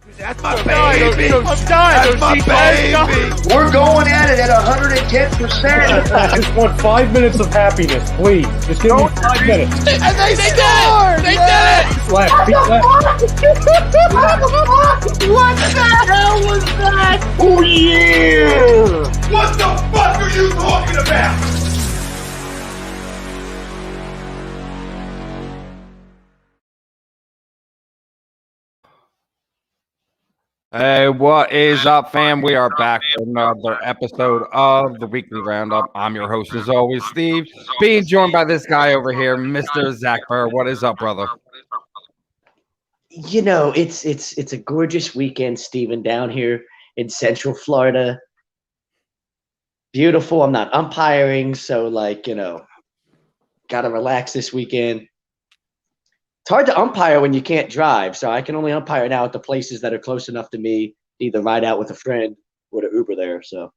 That's my baby. That's my baby. We're going at it at 110%. I just want 5 minutes of happiness, please. Just give me 5 minutes. And they scored. They did it. Left. What the hell was that? Oh yeah. What the fuck are you talking about? Hey, what is up, fam? We are back for another episode of the Weekly Roundup. I'm your host, as always, Steve, being joined by this guy over here, Mr. Zach Burr. What is up, brother? You know, it's a gorgeous weekend, Steven, down here in Central Florida. Beautiful. I'm not umpiring, so gotta relax this weekend. It's hard to umpire when you can't drive, so I can only umpire now at the places that are close enough to me, either ride out with a friend or to Uber there. So,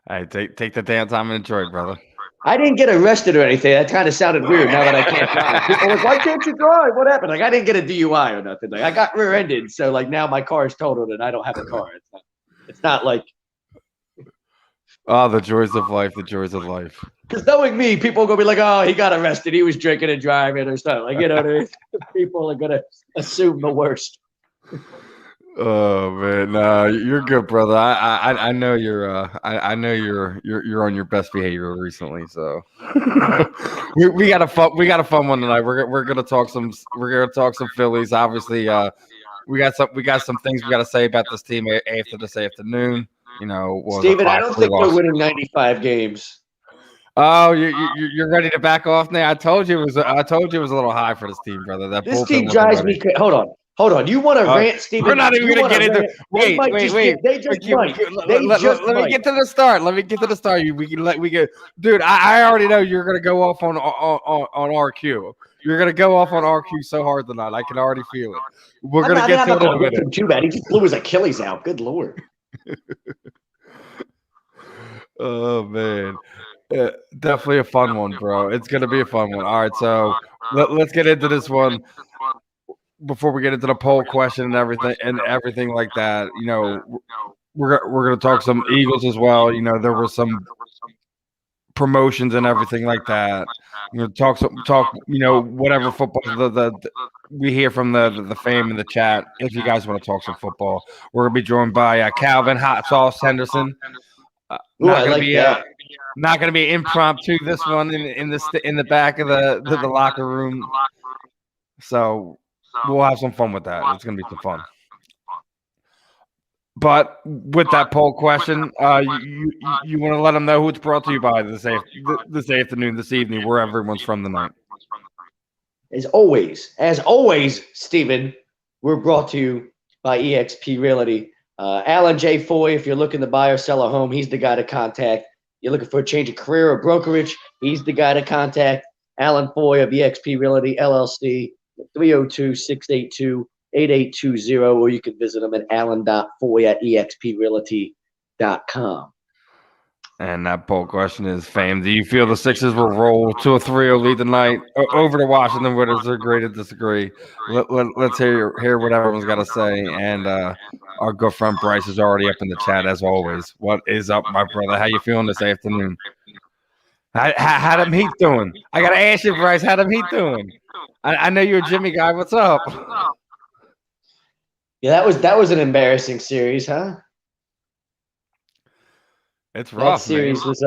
Hey, take the damn time and enjoy it, brother. I didn't get arrested or anything. That kind of sounded weird now that I can't drive. People are like, why can't you drive? What happened? I didn't get a DUI or nothing. I got rear-ended, so now my car is totaled and I don't have a car. It's not like. Oh, the joys of life, the joys of life. Because knowing me, people are going to be like, oh, he got arrested. He was drinking and driving or something. People are going to assume the worst. Oh man, no, you're good, brother. I know you're I know you're on your best behavior recently. So we got a fun one tonight. We're gonna talk some Phillies. Obviously, we got some things we got to say about this team after this afternoon. Steven, I don't think they're winning 95 games. Oh, you're ready to back off now? I told you it was a little high for this team, brother. This team drives me crazy. Hold on. You want to rant, Steven? We're not even going to get into. Wait. They just might. Let me get to the start. We get, dude. I already know you're going to go off on RQ. You're going to go off on RQ so hard tonight. I can already feel it. We're going to get to it in a minute. Too bad. He just blew his Achilles out. Good Lord. Oh man. Definitely a fun one, bro. It's gonna be a fun one. All right, so let's get into this one before we get into the poll question and everything like that. We're gonna talk some Eagles as well. There were some promotions and everything like that. Talk. Whatever football we hear from the fam in the chat. If you guys want to talk some football, we're gonna be joined by Kalvin Hot Sauce Henderson. Not going to be impromptu. This one in the back of the locker room. So we'll have some fun with that. It's going to be some fun. But with that poll question, you want to let them know who it's brought to you by this afternoon, this evening, where everyone's from tonight. As always, Steven, we're brought to you by eXp Realty. Alan J. Foy, if you're looking to buy or sell a home, he's the guy to contact. You're looking for a change of career or brokerage, he's the guy to contact. Alan Foy of eXp Realty, LLC, 302-682-8820, or you can visit him at alan.foy@exprealty.com. And that poll question is, fam, do you feel the Sixers will roll to a 3-0 lead tonight over to Washington? Whether it's agree to disagree? Let's hear what everyone's got to say. And our good friend Bryce is already up in the chat, as always. What is up, my brother? How you feeling this afternoon? How them Heat doing? I got to ask you, Bryce, how them Heat doing? I know you're a Jimmy guy. What's up? Yeah, that was an embarrassing series, huh? It's rough. That series was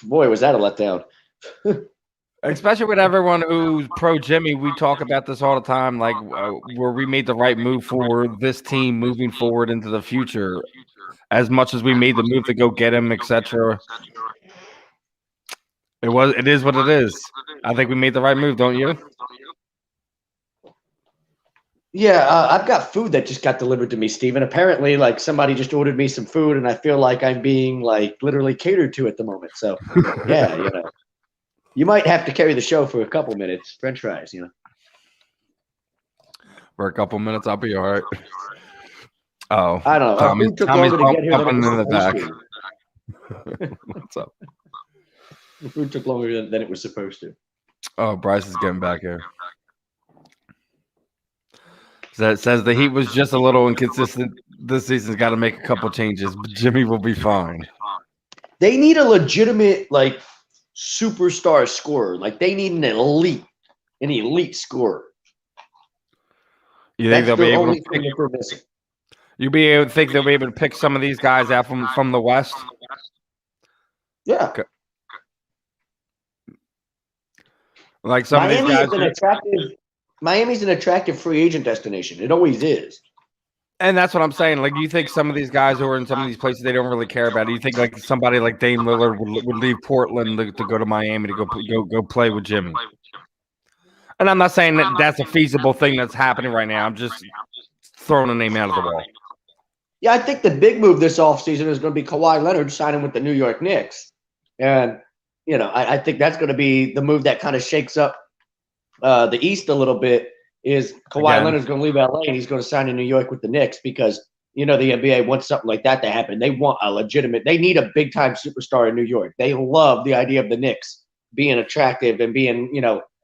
boy, was that a letdown. Especially with everyone who's pro Jimmy, we talk about this all the time, where we made the right move for this team moving forward into the future. As much as we made the move to go get him, etc. It is what it is. I think we made the right move, don't you? Yeah, I've got food that just got delivered to me, Steven. Apparently, somebody just ordered me some food, and I feel like I'm being literally catered to at the moment. So, yeah, you might have to carry the show for a couple minutes. French fries, For a couple minutes, I'll be all right. Oh, I don't know. Food took longer to get here than it was in the back. What's up? The food took longer than it was supposed to. Oh, Bryce is getting back here. Says the Heat was just a little inconsistent this season's got to make a couple changes, but Jimmy will be fine. They need a legitimate superstar scorer. Like they need an elite scorer. You think they'll be able to pick, think they'll be able to pick some of these guys out from the West? Yeah. Okay. Like some of these guys. Miami's an attractive free agent destination. It always is. And that's what I'm saying. Like, do you think some of these guys who are in some of these places they don't really care about? Do you think like somebody like Dame Lillard would leave Portland to go to Miami to go play with Jimmy? And I'm not saying that that's a feasible thing that's happening right now. I'm just throwing a name out of the wall. Yeah, I think the big move this offseason is going to be Kawhi Leonard signing with the New York Knicks. And, I think that's going to be the move that kind of shakes up the East a little bit. Is Kawhi Leonard's going to leave LA and he's going to sign in New York with the Knicks because, the NBA wants something like that to happen. They want they need a big-time superstar in New York. They love the idea of the Knicks being attractive and being,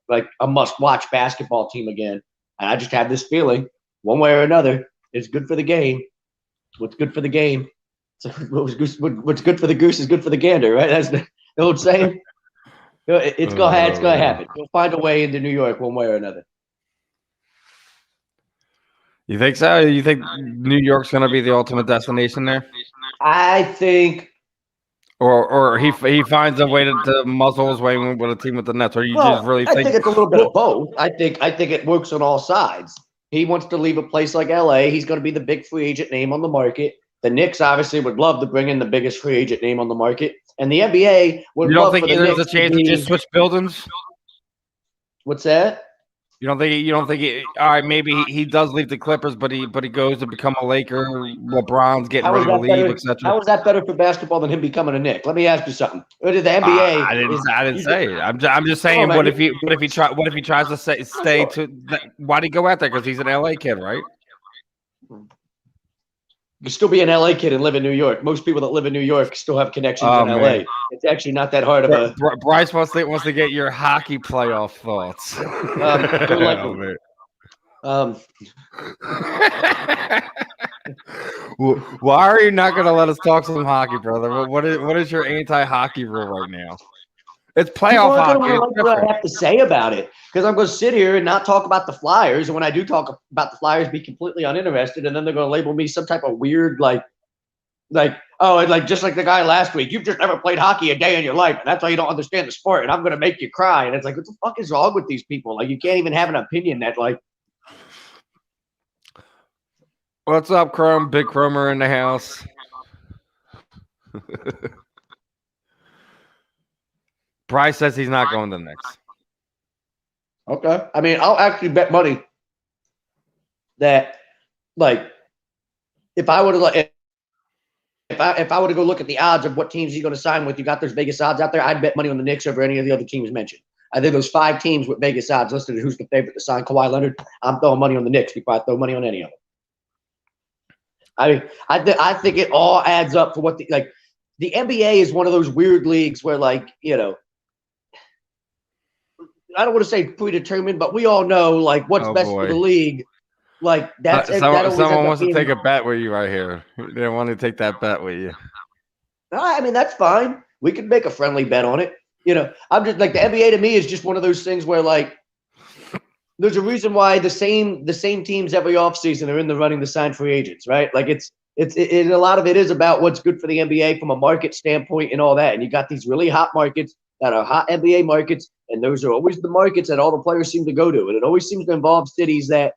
like a must-watch basketball team again. And I just have this feeling, one way or another, it's good for the game. What's good for the game? What's good for the goose is good for the gander, right? That's the old saying. It's gonna happen. You'll find a way into New York one way or another. You think so? You think New York's gonna be the ultimate destination there? I think. Or he finds a way to muzzle his way with a team with the Nets. Or you just really think? I think it's a little bit of both. I think it works on all sides. He wants to leave a place like LA. He's going to be the big free agent name on the market. The Knicks obviously would love to bring in the biggest free agent name on the market, and the NBA would. You don't love think for the there's Knicks a chance he just switch buildings? What's that? You don't think all right, maybe he does leave the Clippers, but he goes to become a Laker. LeBron's getting ready to leave, etc. How is that better for basketball than him becoming a Knick? Let me ask you something. The NBA. I didn't say it. I'm just saying. What if he tries to stay to? Why'd he go out there? Because he's an LA kid, right? You can still be an LA kid and live in New York. Most people that live in New York still have connections in LA. It's actually not that hard of a. Bryce wants to get your hockey playoff thoughts. Why are you not going to let us talk some hockey, brother? What is your anti-hockey rule right now? It's playoff hockey. I don't know what I have to say about it because I'm going to sit here and not talk about the Flyers. And when I do talk about the Flyers, be completely uninterested. And then they're going to label me some type of weird, just like the guy last week. You've just never played hockey a day in your life. And that's why you don't understand the sport. And I'm going to make you cry. And it's like, what the fuck is wrong with these people? Like, you can't even have an opinion that, like. What's up, Chrome? Big Chromer in the house. Bryce says he's not going to the Knicks. Okay. I mean, I'll actually bet money that, if I were to if I were to go look at the odds of what teams he's going to sign with, you got those Vegas odds out there, I'd bet money on the Knicks over any of the other teams mentioned. I think those 5 teams with Vegas odds listed who's the favorite to sign Kawhi Leonard. I'm throwing money on the Knicks before I throw money on any of them. I think it all adds up for what the NBA is one of those weird leagues where I don't want to say predetermined, but we all know what's best for the league. Someone wants to take a bet with you right here. They want to take that bet with you. I mean, that's fine. We could make a friendly bet on it. I'm just the NBA to me is just one of those things where there's a reason why the same teams every offseason are in the running to sign free agents, right? It's a lot of it is about what's good for the NBA from a market standpoint and all that. And you got these really hot markets that are hot NBA markets, and those are always the markets that all the players seem to go to. And it always seems to involve cities that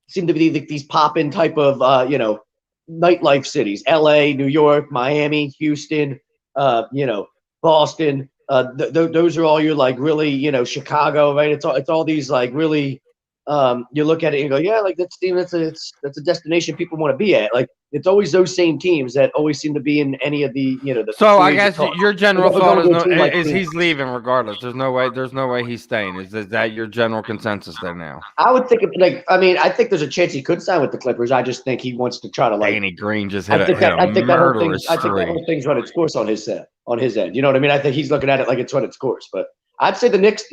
seem to be these pop-in type of, nightlife cities. LA, New York, Miami, Houston, Boston. Those are all your really, Chicago, right? It's all these really, you look at it and go, yeah, that's a destination people want to be at. It's always those same teams that always seem to be in any of the, the. So I guess your general thought is he's leaving regardless. There's no way he's staying. Is that your general consensus there now? I would think I think there's a chance he could sign with the Clippers. I just think he wants to try to Danny Green just hit I think that whole thing's run its course on his end. You know what I mean? I think he's looking at it like it's run its course. But I'd say the Knicks.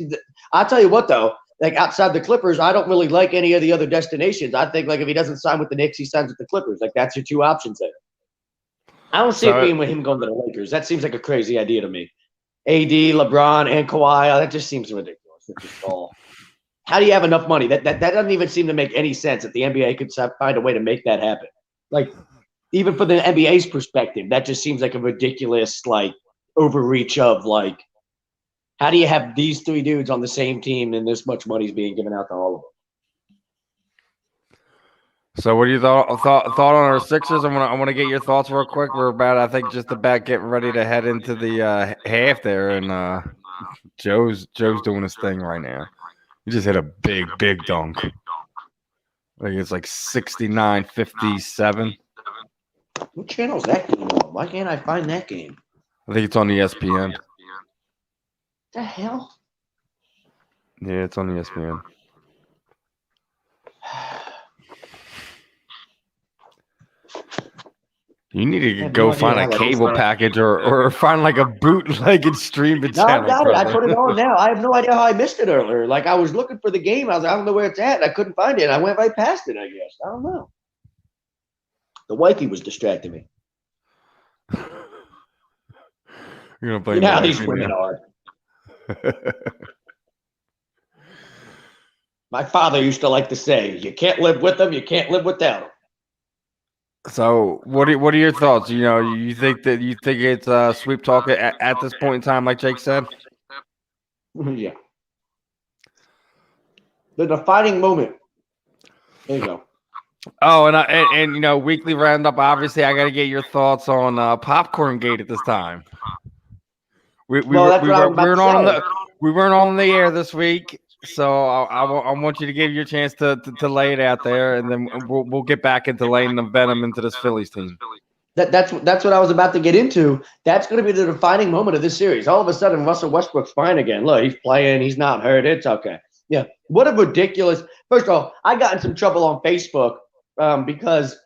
I'll tell you what though. like outside the Clippers, I don't really like any of the other destinations. I think like if he doesn't sign with the Knicks, he signs with the Clippers. Like that's your two options there. I don't see it being with him going to the Lakers. That seems like a crazy idea to me. AD, LeBron, and Kawhi, that just seems ridiculous. It's just all. How do you have enough money? That doesn't even seem to make any sense that the NBA could find a way to make that happen. Like, even for the NBA's perspective, that just seems like a ridiculous, like, overreach of, like, how do you have these three dudes on the same team and this much money is being given out to all of them? So, what do you thought on our Sixers? I want to get your thoughts real quick. We're about, I think, just about getting ready to head into the half there, and Joe's doing his thing right now. He just hit a big dunk. I think it's like 69-57. What channel is that game on? Why can't I find that game? I think it's on ESPN. What the hell? Yeah, it's on ESPN. You need to go find a cable package or find like a bootlegged streaming channel. I got it. I put it on now. I have no idea how I missed it earlier. Like I was looking for the game. I was like, I don't know where it's at. And I couldn't find it. I went right past it, I guess. I don't know. The wifey was distracting me. You're gonna play. You know how these women are. My father used to like to say, "You can't live with them. You can't live without them." So, what are your thoughts? You know, you think it's sweep talk at this point in time, like Jake said? Yeah. The defining moment. There you go. Oh, and you know, weekly roundup. Obviously, I got to get your thoughts on Popcorn Gate at this time. We weren't on the air this week, so I want you to give your chance to lay it out there, and then we'll get back into laying the venom into this Phillies team. That's what I was about to get into. That's going to be the defining moment of this series. All of a sudden, Russell Westbrook's fine again. Look, he's playing. He's not hurt. It's okay. Yeah. What a ridiculous. First of all, I got in some trouble on Facebook because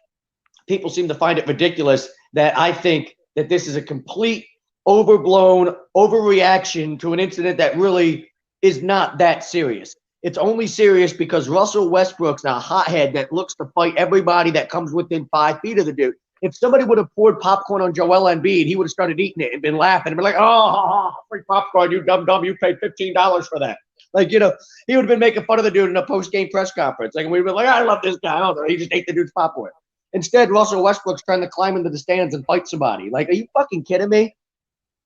people seem to find it ridiculous that I think that this is a complete overblown overreaction to an incident that really is not that serious. It's only serious because Russell Westbrook's a hothead that looks to fight everybody that comes within 5 feet of the dude. If somebody would have poured popcorn on Joel Embiid, he would have started eating it and been laughing and been like, "Oh, free popcorn, you dumb, you paid $15 for that." Like, you know, he would have been making fun of the dude in a post-game press conference. Like, we'd been like, "I love this guy." I don't know. He just ate the dude's popcorn. Instead, Russell Westbrook's trying to climb into the stands and fight somebody. Like, are you fucking kidding me?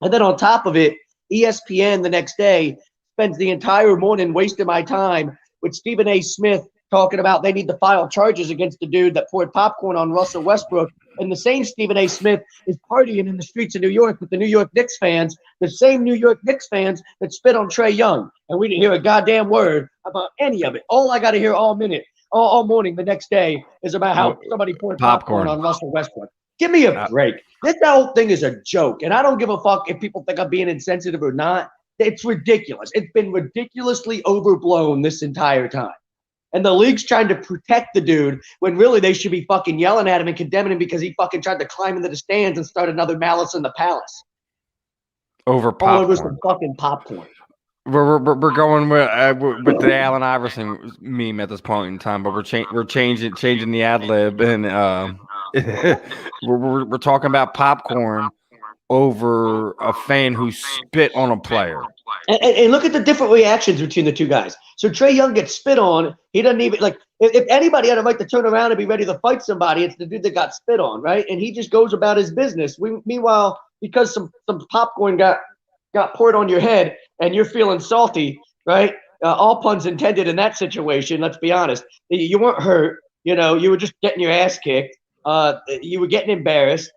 And then on top of it, ESPN the next day spends the entire morning wasting my time with Stephen A. Smith talking about they need to file charges against the dude that poured popcorn on Russell Westbrook. And the same Stephen A. Smith is partying in the streets of New York with the New York Knicks fans, the same New York Knicks fans that spit on Trae Young. And we didn't hear a goddamn word about any of it. All I got to hear all morning the next day is about how somebody poured popcorn on Russell Westbrook. Give me a break. This whole thing is a joke. And I don't give a fuck if people think I'm being insensitive or not. It's ridiculous. It's been ridiculously overblown this entire time. And the league's trying to protect the dude when really they should be fucking yelling at him and condemning him because he fucking tried to climb into the stands and start another Malice in the Palace. Over popcorn. All over some fucking popcorn. We're going with the Allen Iverson meme at this point in time, but we're changing the ad lib, and we're talking about popcorn over a fan who spit on a player. And look at the different reactions between the two guys. So Trae Young gets spit on. He doesn't even like. If anybody had a right to turn around and be ready to fight somebody, it's the dude that got spit on, right? And he just goes about his business. Meanwhile, because some popcorn got poured on your head and you're feeling salty, right? All puns intended in that situation. Let's be honest. You weren't hurt. You know, you were just getting your ass kicked. You were getting embarrassed.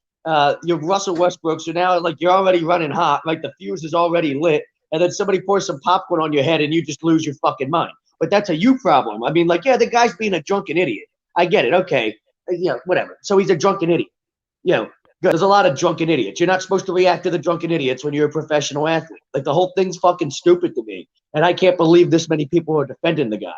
You're Russell Westbrook, so now like you're already running hot. Like the fuse is already lit. And then somebody pours some popcorn on your head and you just lose your fucking mind. But that's a you problem. I mean, like, yeah, the guy's being a drunken idiot. I get it. Okay. Yeah, whatever. So he's a drunken idiot. You know, there's a lot of drunken idiots. You're not supposed to react to the drunken idiots when you're a professional athlete. Like, the whole thing's fucking stupid to me. And I can't believe this many people are defending the guy.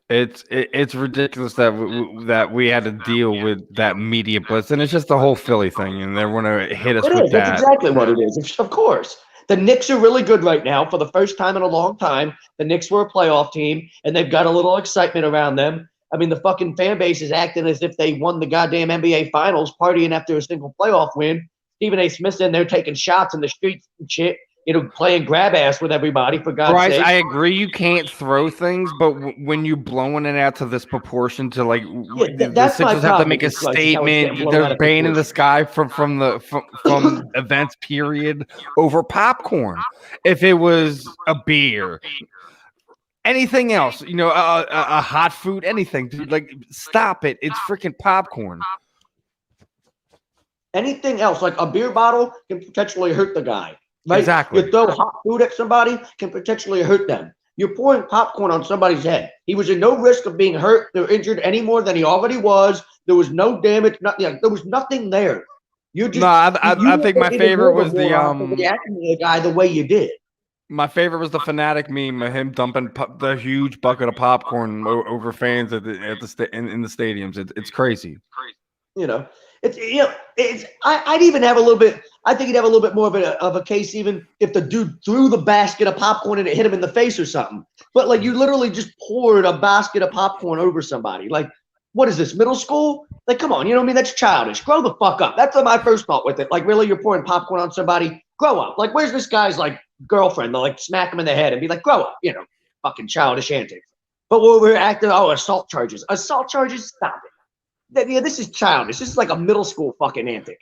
It's ridiculous that we had to deal with that media blitz, and it's just the whole Philly thing, and they're going to hit us with that. That's exactly what it is. Of course, The Knicks are really good right now for the first time in a long time. The Knicks were a playoff team, and they've got a little excitement around them. I mean, the fucking fan base is acting as if they won the goddamn NBA Finals, partying after a single playoff win. Stephen A. Smith's in there taking shots in the streets and shit, playing grab ass with everybody, for God's Bryce, sake. I agree you can't throw things, but when you blowing it out to this proportion to the that's my Sixers have to problem make a with Bryce, is how it's getting statement. blown out They're of bane in the proportion. sky from events period over popcorn. If it was a beer, anything else, a hot food, anything, dude, like stop it. It's freaking popcorn. Anything else, like a beer bottle, can potentially hurt the guy. Right? Exactly. You throw hot food at somebody, can potentially hurt them. You're pouring popcorn on somebody's head. He was in no risk of being hurt or injured any more than he already was. There was no damage. There was nothing there. I think my favorite was reacting to the guy the way you did. My favorite was the Fanatic meme of him dumping the huge bucket of popcorn over fans in the stadiums. It's crazy. I'd even have a little bit. I think he'd have a little bit more of a case even if the dude threw the basket of popcorn and it hit him in the face or something. But like, you literally just poured a basket of popcorn over somebody. Like, what is this, middle school? Like, come on, you know what I mean? That's childish. Grow the fuck up. That's my first thought with it. Like, really, you're pouring popcorn on somebody? Grow up. Like, where's this guy's like girlfriend? They'll like smack him in the head and be like, grow up. Fucking childish antics. But we're acting, assault charges. Assault charges? Stop it. This is childish. This is like a middle school fucking antic.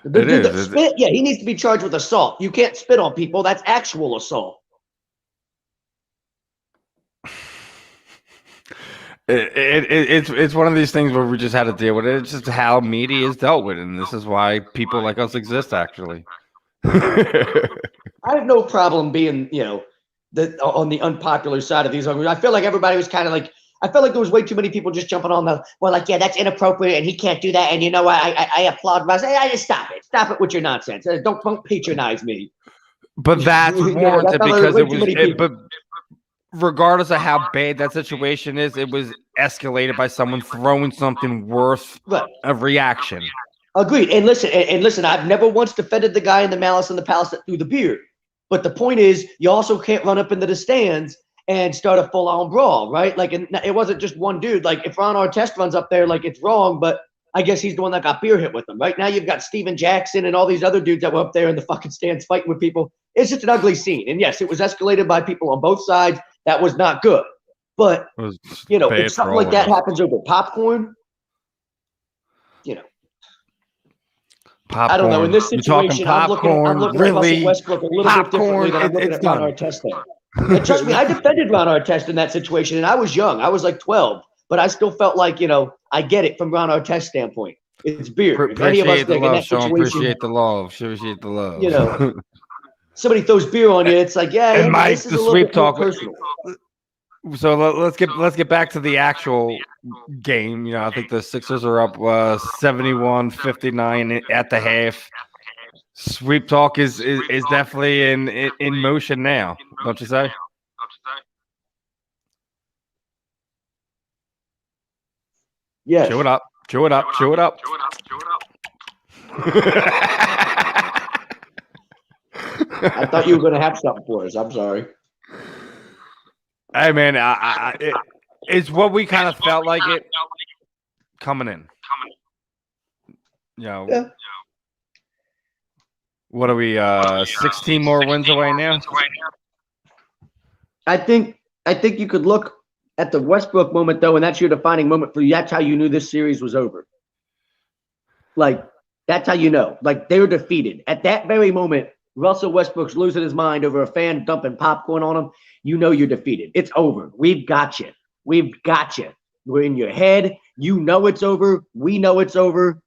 Spit, he needs to be charged with assault. You can't spit on people. That's actual assault. It's one of these things where we just had to deal with it. It's just how media is dealt with, and this is why people like us exist, actually. I have no problem being, on the unpopular side of these arguments. I feel like everybody was kind of like, I felt like there was way too many people just jumping on that's inappropriate and he can't do that. And I applaud Russ. I just stop it with your nonsense. Don't patronize me. But that's warranted because it was. But regardless of how bad that situation is, it was escalated by someone throwing something worth a reaction. Agreed. And listen, I've never once defended the guy in the Malice in the Palace that threw the beer. But the point is, you also can't run up into the stands and start a full-on brawl, right? Like, it wasn't just one dude. Like, if Ron Artest runs up there, like, it's wrong, but I guess he's the one that got beer hit with him. Right now, you've got Steven Jackson and all these other dudes that were up there in the fucking stands fighting with people. It's just an ugly scene. And yes, it was escalated by people on both sides. That was not good. But, if something like that happens over popcorn, Popcorn. I don't know. In this situation, I'm looking at Russell Westbrook a little bit differently than I'm looking at Ron Artest there. And trust me, I defended Ron Artest in that situation, and I was young. I was like 12, but I still felt like, I get it from Ron Artest's standpoint. It's beer. If any of us think in that situation, appreciate the love. Somebody throws beer on you, it's like, and Mike, this is the a sweep talk. Personal. So let's get back to the actual game. I think the Sixers are up 71-59 at the half. Sweep talk is definitely in motion now, don't you say? Yeah. Chew it up. I thought you were going to have something for us. I'm sorry. Hey, man, it's what we kind of felt like it coming in. Yeah. What are we, 16 more wins away now? I think you could look at the Westbrook moment, though, and that's your defining moment for you. That's how you knew this series was over. Like, that's how you know. Like, they were defeated. At that very moment, Russell Westbrook's losing his mind over a fan dumping popcorn on him. You know you're defeated. It's over. We've got you. We're in your head. You know it's over. We know it's over.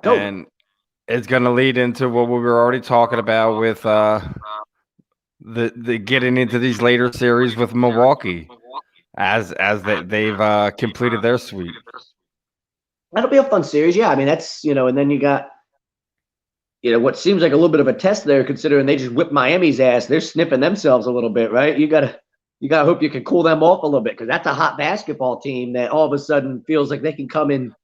Go. And it's going to lead into what we were already talking about with the getting into these later series with Milwaukee as they've completed their sweep. That'll be a fun series. Yeah, I mean, that's, and then you got, what seems like a little bit of a test there, considering they just whipped Miami's ass. They're sniffing themselves a little bit, right? You gotta hope you can cool them off a little bit, because that's a hot basketball team that all of a sudden feels like they can come in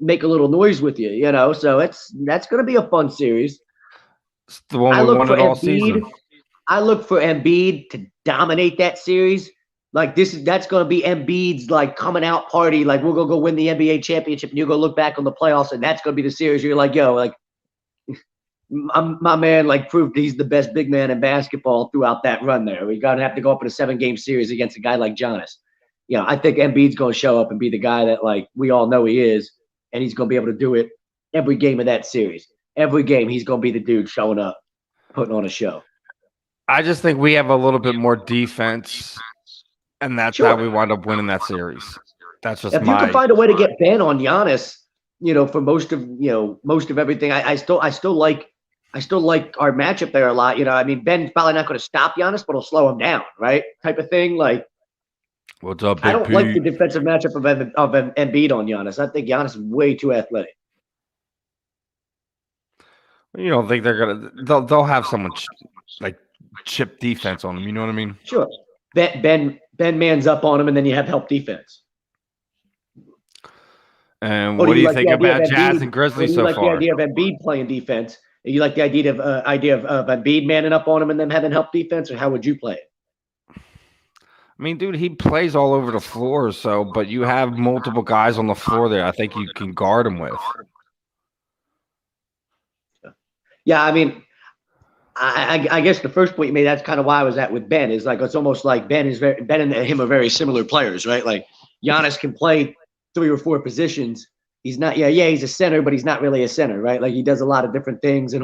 make a little noise with you. So that's going to be a fun series. It's the one we wanted all season. I look for Embiid to dominate that series. Like that's going to be Embiid's like coming out party. Like we're going to go win the NBA championship, and you're going to look back on the playoffs, and that's going to be the series. You're like, yo, like my man, like proved he's the best big man in basketball throughout that run there. We're going to have to go up in a 7-game series against a guy like Giannis. I think Embiid's going to show up and be the guy that like we all know he is, and he's going to be able to do it every game of that series. Every game, he's going to be the dude showing up, putting on a show. I just think we have a little bit more defense, and that's how we wind up winning that series. That's just if you can find a way to get Ben on Giannis, for most of everything. I still like our matchup there a lot. Ben's probably not going to stop Giannis, but he'll slow him down, right? Type of thing. Like, what's up, Big I don't P? like the defensive matchup of Embiid on Giannis. I think Giannis is way too athletic. You don't think they'll have someone like chip defense on him? You know what I mean? Sure. Ben mans up on him, and then you have help defense. And what do you think about Jazz and Grizzlies so far? You like the idea of Embiid playing defense? You like the idea of Embiid manning up on him and them having help defense, or how would you play it? I mean, dude, he plays all over the floor, but you have multiple guys on the floor there. I think you can guard him with. Yeah, I guess the first point you made, that's kind of why I was at with Ben, is like it's almost like Ben and him are very similar players, right? Like Giannis can play 3 or 4 positions. He's not, he's a center, but he's not really a center, right? Like he does a lot of different things, and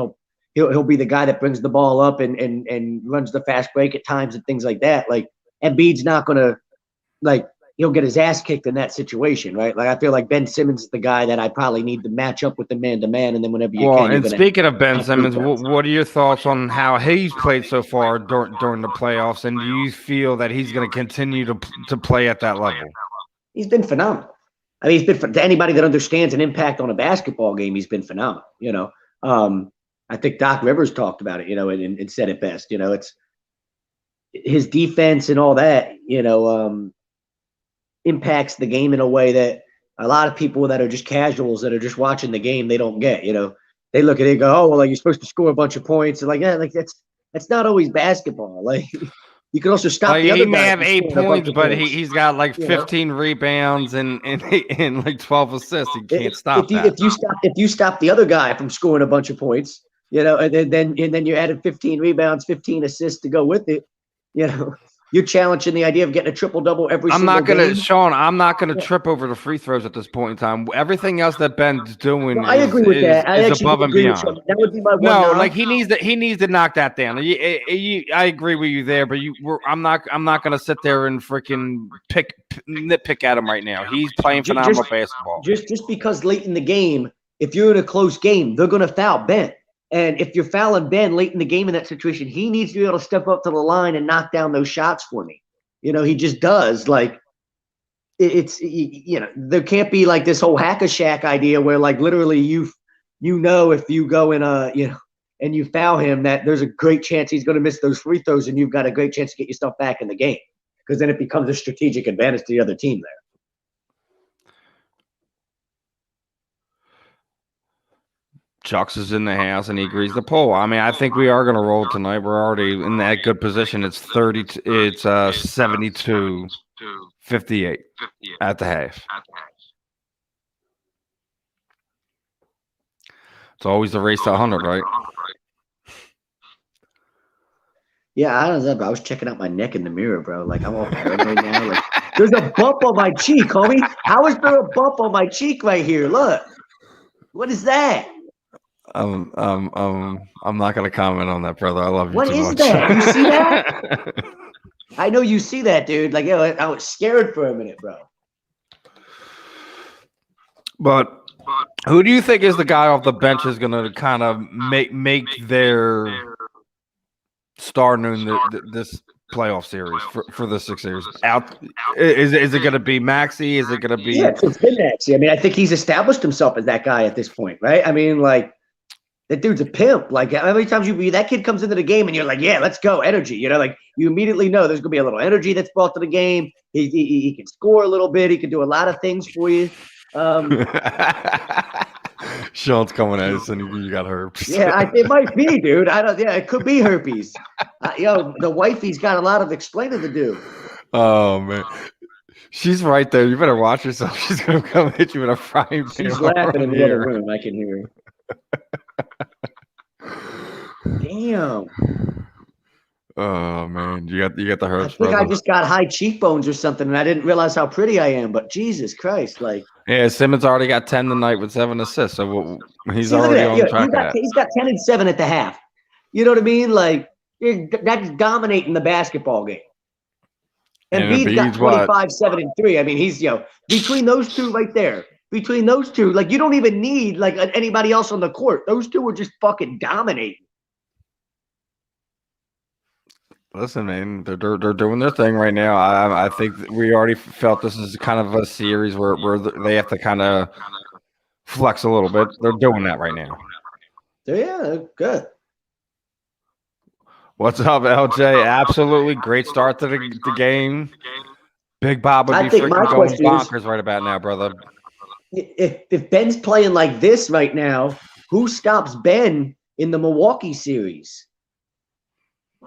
he'll be the guy that brings the ball up and runs the fast break at times and things like that. Like Embiid's not gonna he'll get his ass kicked in that situation, right? Like I feel like Ben Simmons is the guy that I probably need to match up with the man-to-man, and then whenever you can. And speaking of Ben Simmons, what are your thoughts on how he's played so far during the playoffs, and do you feel that he's going to continue to play at that level? He's been phenomenal. He's been to anybody that understands an impact on a basketball game. He's been phenomenal. I think Doc Rivers talked about it, and said it best. It's his defense and all that. Impacts the game in a way that a lot of people that are just casuals that are just watching the game, they don't get. They look at it and go, oh, well, like you're supposed to score a bunch of points, and that's not always basketball. Like you can also stop the other guy. He may have 8 points, but he's got like 15 rebounds and like 12 assists. He can't stop that. If you stop the other guy from scoring a bunch of points, and then you added 15 rebounds, 15 assists to go with it, you're challenging the idea of getting a triple-double every single game. Sean, I'm not going to trip over the free throws at this point in time. Everything else that Ben's doing I agree with that. is above and beyond. That would be my one. Like he needs to knock that down. I agree with you there, but I'm not going to sit there and freaking nitpick at him right now. He's playing phenomenal basketball. Just because late in the game, if you're in a close game, they're going to foul Ben. And if you're fouling Ben late in the game in that situation, he needs to be able to step up to the line and knock down those shots for me. He just does. Like there can't be like this whole hack-a-shack idea where like literally if you go in and you foul him, that there's a great chance he's going to miss those free throws, and you've got a great chance to get yourself back in the game, because then it becomes a strategic advantage to the other team there. Chucks is in the house and he agrees the poll. I think we are going to roll tonight. We're already in that good position. It's 72-58 at the half. It's always the race to 100, right? Yeah, I don't know, but I was checking out my neck in the mirror, bro. Like I'm all paranoid now. Like, there's a bump on my cheek, homie. How is there a bump on my cheek right here? Look. What is that? I'm not gonna comment on that, brother. I love you. What too is much. that? You see that? I know you see that, dude. Like, I was scared for a minute, bro. But who do you think is the guy off the bench is gonna kind of make their star noon this playoff series for the 6 series? Out is it gonna be Maxey? Is it gonna be? Yeah, it's been Maxey. I think he's established himself as that guy at this point, right? That dude's a pimp. Like how many times that kid comes into the game and you're like, yeah, let's go, energy. Like you immediately know there's gonna be a little energy that's brought to the game. He can score a little bit. He can do a lot of things for you. Sean's coming at us, and you got herpes. Yeah, it might be, dude. I don't. Yeah, it could be herpes. The wifey's got a lot of explaining to do. Oh man, she's right there. You better watch yourself. She's gonna come hit you in a frying pan. She's laughing in the other room. I can hear her. Damn. Oh man, you got the herpes. I think I just got high cheekbones or something, and I didn't realize how pretty I am. But Jesus Christ, yeah, Simmons already got 10 tonight with 7 assists, so he's already on track of that. He's got 10 and 7 at the half. You know what I mean? That's dominating the basketball game. And B's got 25, 7, and 3. I mean, he's between those two right there. Between those two, you don't even need anybody else on the court. Those two are just fucking dominating. Listen, man, they're doing their thing right now. I think we already felt this is kind of a series where they have to kind of flex a little bit. They're doing that right now. Yeah, good. What's up, LJ? Absolutely great start to the game. Big Bob would be freaking going bonkers right about now, brother. If Ben's playing like this right now, who stops Ben in the Milwaukee series?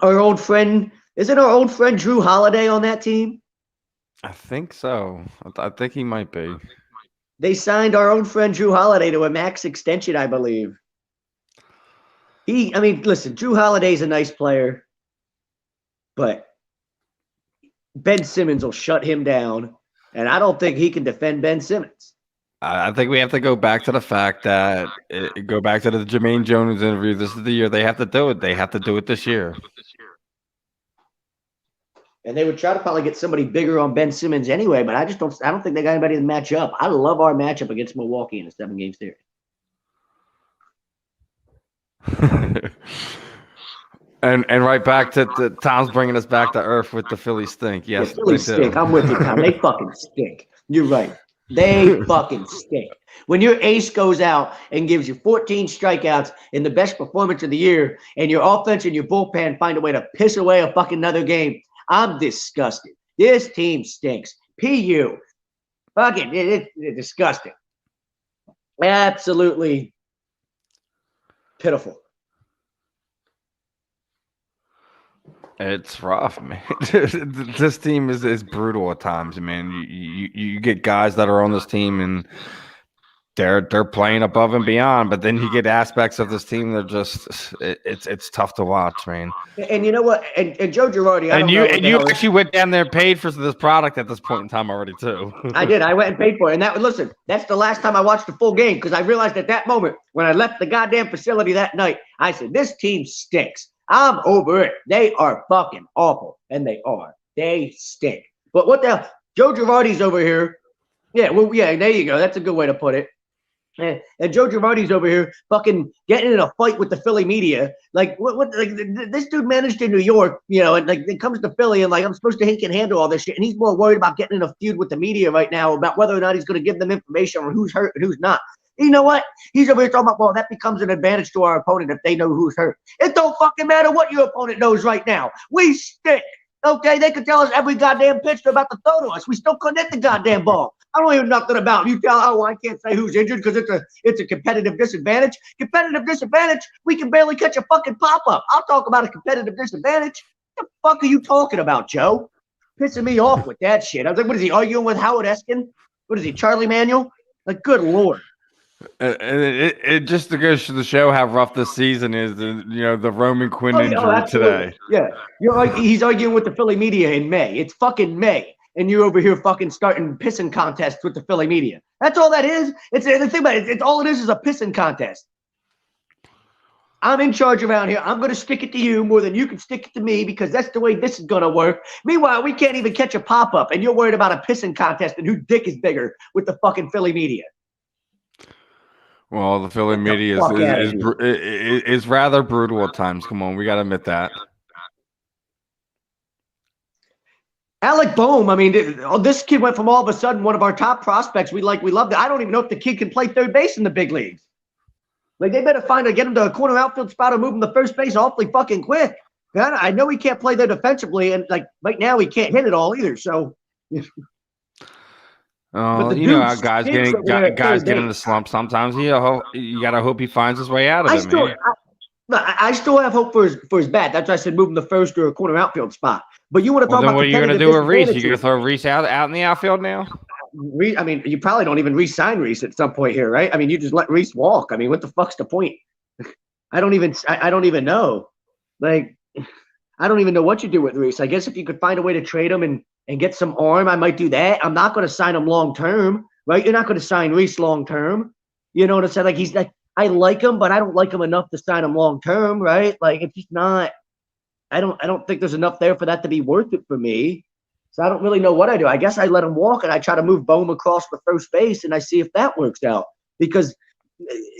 Our old friend, isn't our old friend Drew Holiday on that team? I think so. I think he might be. They signed our old friend Drew Holiday to a max extension, I believe. Listen, Drew Holiday's a nice player, but Ben Simmons will shut him down, and I don't think he can defend Ben Simmons. I think we have to go back to the fact that go back to the Jermaine Jones interview. This is the year they have to do it. They have to do it this year. And they would try to probably get somebody bigger on Ben Simmons anyway, but I don't think they got anybody to match up. I love our matchup against Milwaukee in a 7-game series. and right back to Tom's bringing us back to earth with the Phillies stink. Yes, the Phillies stink. I'm with you, Tom. They fucking stink. You're right. They fucking stink. When your ace goes out and gives you 14 strikeouts in the best performance of the year, and your offense and your bullpen find a way to piss away a fucking another game, I'm disgusted. This team stinks. PU. Fucking, it's disgusting. Absolutely pitiful. It's rough, man. This team is brutal at times, man. You get guys that are on this team and they're playing above and beyond, but then you get aspects of this team that just it's tough to watch, man. And you know what? And Joe Girardi, you actually went down there and paid for this product at this point in time already too. I did. I went and paid for it. And listen, that's the last time I watched the full game because I realized at that moment when I left the goddamn facility that night, I said, this team stinks. I'm over it. They are fucking awful. And they are. They stink. But what the hell? Joe Girardi's over here. Yeah, well, yeah, there you go. That's a good way to put it. And Joe Girardi's over here fucking getting in a fight with the Philly media. This dude managed in New York, and it comes to Philly and I'm supposed to he can handle all this shit. And he's more worried about getting in a feud with the media right now about whether or not he's going to give them information on who's hurt and who's not. You know what? He's over here talking about, well, that becomes an advantage to our opponent if they know who's hurt. It don't fucking matter what your opponent knows right now. We stink. Okay, they could tell us every goddamn pitch they're about to throw to us. We still couldn't hit the goddamn ball. I don't hear nothing about it. You tell, I can't say who's injured because it's a competitive disadvantage. Competitive disadvantage? We can barely catch a fucking pop-up. I'll talk about a competitive disadvantage. What the fuck are you talking about, Joe? Pissing me off with that shit. I was like, what is he arguing with Howard Eskin? What is he, Charlie Manuel? Good Lord. And it just goes to show how rough this season is. The Roman Quinn injury today. Yeah, he's arguing with the Philly media in May. It's fucking May, and you're over here fucking starting pissing contests with the Philly media. That's all that is. It's the thing about it. It's all it is a pissing contest. I'm in charge around here. I'm going to stick it to you more than you can stick it to me because that's the way this is going to work. Meanwhile, we can't even catch a pop-up, and you're worried about a pissing contest and whose dick is bigger with the fucking Philly media. Well, the Philly media is rather brutal at times. Come on, we got to admit that. Alec Boehm, this kid went from all of a sudden one of our top prospects. We loved it. I don't even know if the kid can play third base in the big leagues. They better get him to a corner outfield spot or move him to first base awfully fucking quick. I know he can't play there defensively, and right now he can't hit it all either. So. But the You know how dude guys stinks over there at guys third get in base. the slump sometimes. You gotta hope he finds his way out of I it, still, man. I still have hope for his bat. That's why I said move him to first or a corner outfield spot. But you want to Well, talk then about what are you gonna competitive do with Reese? You gonna disadvantages? throw Reese out in the outfield now? I mean, you probably don't even re-sign Reese at some point here, right? I mean, you just let Reese walk. I mean, what the fuck's the point? I don't even know. Like, I don't even know what you do with Reese. I guess if you could find a way to trade him and get some arm, I might do that. I'm not going to sign him long term, right? You're not going to sign Reese long term. You know what I'm saying? Like, he's like, I like him, but I don't like him enough to sign him long term, right? Like, it's just not. I don't think there's enough there for that to be worth it for me. So I don't really know what I do. I guess I let him walk and I try to move Bohm across the first base and I see if that works out. Because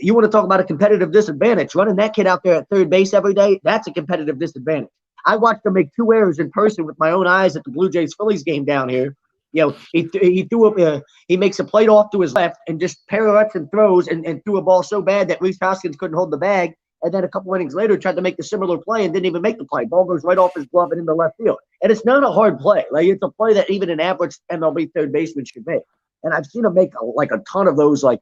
you want to talk about a competitive disadvantage. Running that kid out there at third base every day, that's a competitive disadvantage. I watched him make 2 errors in person with my own eyes at the Blue Jays Phillies game down here. You know, he threw up he makes a plate off to his left and just pirouettes and throws and threw a ball so bad that Reese Hoskins couldn't hold the bag. And then a couple innings later, tried to make the similar play and didn't even make the play. Ball goes right off his glove and into left field. And it's not a hard play. Like, it's a play that even an average MLB third baseman should make. And I've seen him make a ton of those. Like,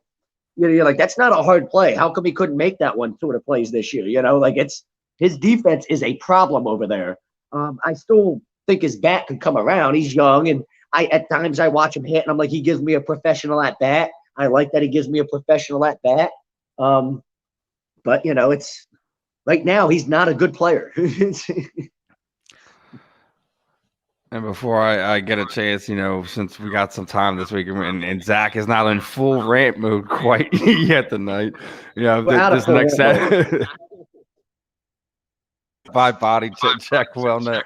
you know, you're like, that's not a hard play. How come he couldn't make that one sort of plays this year? You know, like, it's his defense is a problem over there. I still think his bat could come around. He's young, and at times I watch him hit, and I'm like, he gives me a professional at bat. I like that he gives me a professional at bat. But, you know, it's right now he's not a good player. And before I get a chance, you know, since we got some time this week, and Zach is not in full rant mode quite yet tonight, you know, this next set by body check wellness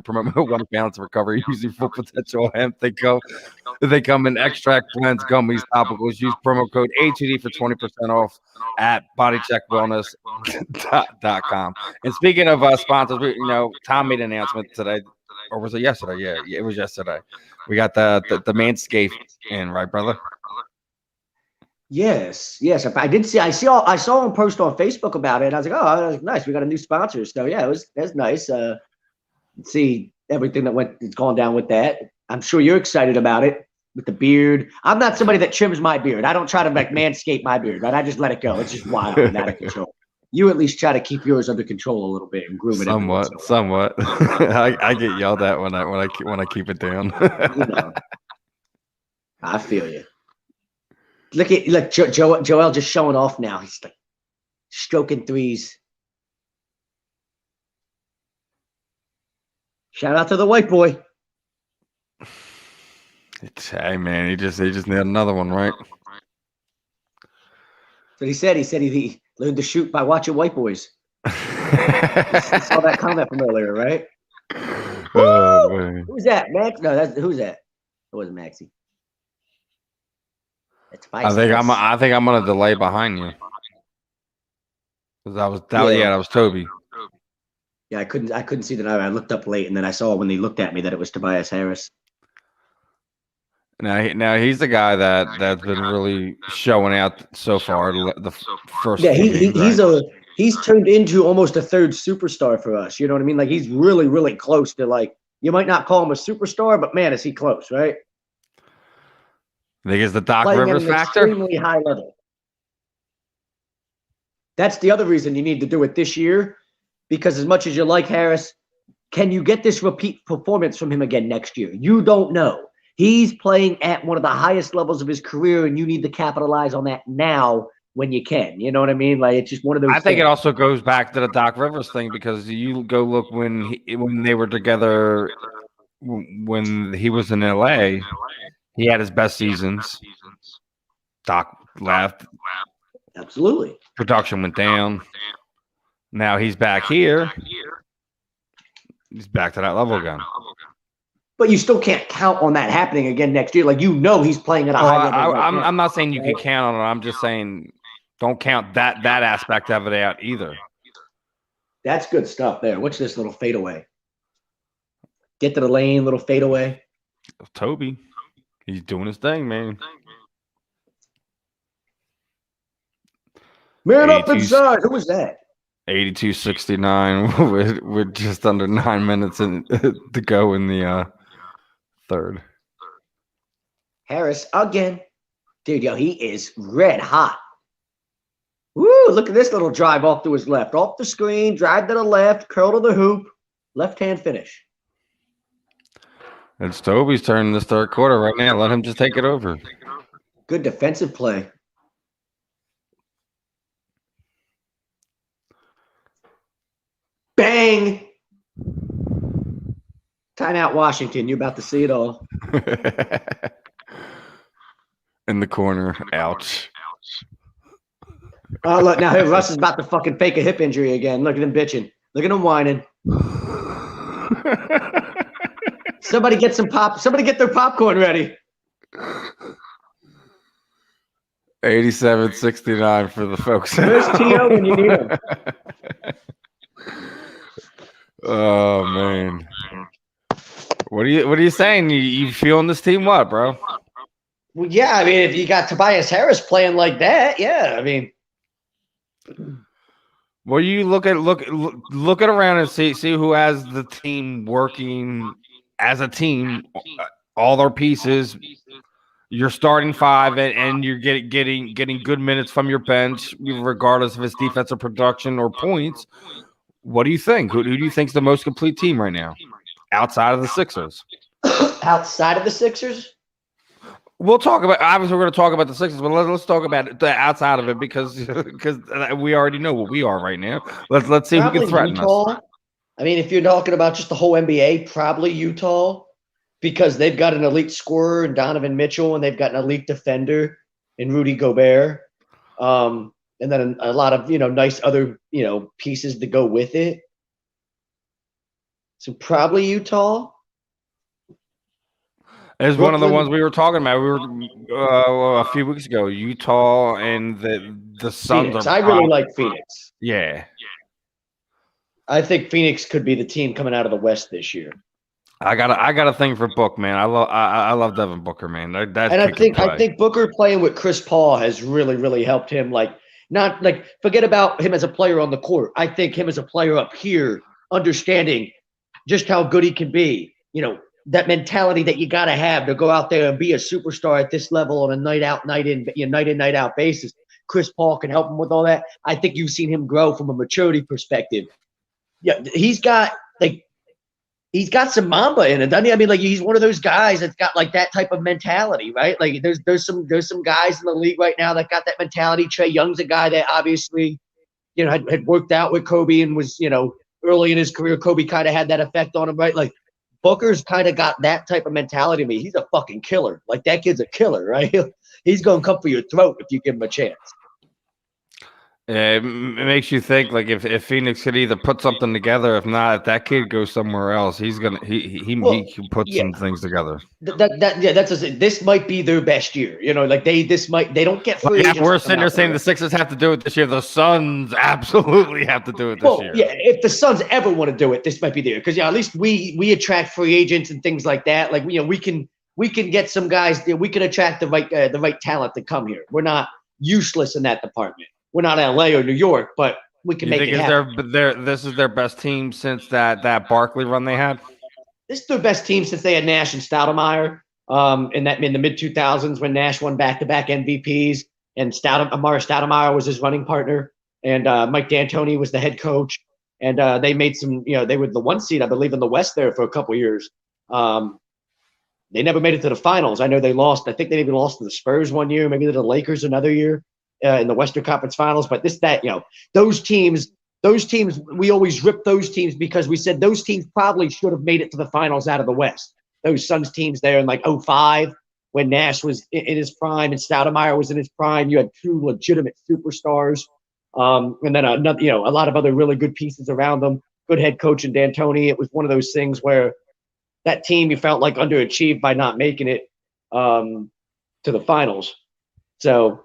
promote one balance recovery using full potential hemp. They come in extract blends, gummies, topicals. Use promo code ATD for 20% off at bodycheckwellness.com. And speaking of sponsors, you know, Tom made an announcement today, or was it yesterday? Yeah, it was yesterday. We got the Manscaped in, right, brother? Yes. I saw him post on Facebook about it. I was like, oh, that's nice. We got a new sponsor. So yeah, that's nice. See everything that's gone down with that. I'm sure you're excited about it with the beard. I'm not somebody that trims my beard. I don't try to manscape my beard, right? I just let it go. It's just wild and out of control. You at least try to keep yours under control a little bit and groom it. Somewhat. I get yelled at when I keep it down. You know, I feel you. Look, Joel just showing off now. He's like stroking threes. Shout out to the white boy. Hey man, he just nailed another one, right? So he said he learned to shoot by watching white boys. I saw that comment from earlier, right? Oh, man. Who's that, Max? No, who's that? It wasn't Maxie. I think I'm gonna delay behind you. That was Toby. Yeah, I couldn't see that. I looked up late, and then I saw when they looked at me that it was Tobias Harris. Now he's the guy that's been really showing out so far. The first, yeah, he's turned into almost a third superstar for us. You know what I mean? Like, he's really, really close to, like, you might not call him a superstar, but man, is he close, right? I think it's the Doc Playing Rivers at an factor. Extremely high level. That's the other reason you need to do it this year, because as much as you like Harris, can you get this repeat performance from him again next year? You don't know. He's playing at one of the highest levels of his career, and you need to capitalize on that now when you can. You know what I mean? Like, it's just one of those. I think it also goes back to the Doc Rivers thing, because you go look when they were together, when he was in LA, he had his best seasons. Doc left. Absolutely. Production went down. Now he's back here. He's back to that level again. But you still can't count on that happening again next year. Like, you know, he's playing at a high level. I'm not saying you can count on it. I'm just saying don't count that aspect of it out either. That's good stuff there. What's this little fadeaway? Get to the lane, little fadeaway. Toby. He's doing his thing, man. Man up inside. Who was that? 82-69 with just under 9 minutes to go in the third. Harris again. Dude, yo, he is red hot. Woo, look at this little drive off to his left. Off the screen, drive to the left, curl to the hoop, left-hand finish. It's Toby's turn in this third quarter right now. Let him just take it over. Good defensive play. Bang! Timeout Washington. You're about to see it all. In the corner. Ouch. Oh, look, now Russ is about to fucking fake a hip injury again. Look at him bitching. Look at him whining. Somebody get some pop. Somebody get their popcorn ready. 87-69 for the folks. Where's T.O. when you need him? Oh man. What are you saying? You feeling this team what, bro? Well, yeah, I mean, if you got Tobias Harris playing like that, yeah, I mean. Well, you look at around and see who has the team working as a team, all their pieces. You're starting five, and you're getting good minutes from your bench, regardless of its defensive production or points. What do you think? Who do you think is the most complete team right now, outside of the Sixers? Outside of the Sixers? We'll talk about. Obviously, we're going to talk about the Sixers, but let's talk about the outside of it because we already know what we are right now. Let's see Probably who can threaten Utah. us. I mean, if you're talking about just the whole NBA, probably Utah, because they've got an elite scorer in Donovan Mitchell, and they've got an elite defender in Rudy Gobert, and then a lot of nice other pieces to go with it. So probably Utah. It's one of the ones we were talking about. We were a few weeks ago. Utah and the Suns. Phoenix. I really like Phoenix. Yeah, I think Phoenix could be the team coming out of the West this year. I got a thing for Book, man. I love Devin Booker, man. I think Booker playing with Chris Paul has really helped him. Forget about him as a player on the court. I think him as a player up here, understanding just how good he can be. That mentality that you got to have to go out there and be a superstar at this level on a night out, night in, night out basis. Chris Paul can help him with all that. I think you've seen him grow from a maturity perspective. Yeah, he's got some Mamba in it, doesn't he? I mean, he's one of those guys that's got that type of mentality, right? There's some guys in the league right now that got that mentality. Trae Young's a guy that obviously, had worked out with Kobe and was, early in his career, Kobe kind of had that effect on him, right? Booker's kind of got that type of mentality to me. He's a fucking killer. That kid's a killer, right? He's going to come for your throat if you give him a chance. It makes you think if Phoenix could either put something together, if not, if that kid goes somewhere else, he can put some things together. This might be their best year. They don't get free agents. We're sitting there saying the Sixers have to do it this year. The Suns absolutely have to do it this year. Yeah, if the Suns ever want to do it, this might be the year because at least we attract free agents and things like that. We can get some guys. We can attract the right talent to come here. We're not useless in that department. We're not LA or New York, but we can make it happen. This is their best team since that Barkley run they had? This is their best team since they had Nash and Stoudemire in the mid-2000s when Nash won back-to-back MVPs and Amari Stoudemire was his running partner and Mike D'Antoni was the head coach. And they made some, they were the one seed, I believe, in the West there for a couple of years. They never made it to the finals. I know they lost. I think they even lost to the Spurs one year, maybe to the Lakers another year. In the Western Conference Finals, but those teams, we always rip those teams because we said those teams probably should have made it to the finals out of the West. Those Suns teams there in 2005 when Nash was in his prime and Stoudemire was in his prime, you had two legitimate superstars, and then a lot of other really good pieces around them. Good head coach in D'Antoni. It was one of those things where that team you felt like underachieved by not making it to the finals. So.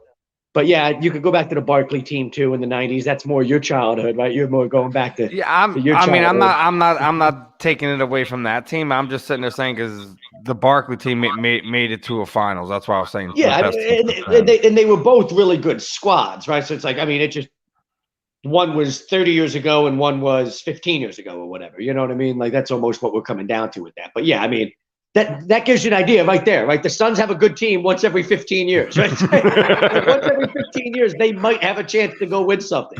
But yeah, you could go back to the Barkley team too in the '90s. That's more your childhood, right? You're more going back to your childhood. I'm not taking it away from that team. I'm just sitting there saying because the Barkley team made it to a finals. That's why I was saying. Yeah, and they were both really good squads, right? So it's it just one was 30 years ago and one was 15 years ago or whatever. You know what I mean? Like that's almost what we're coming down to with that. But yeah, I mean, that gives you an idea right there, right? The Suns have a good team once every 15 years, right? Like once every 15 years, they might have a chance to go win something.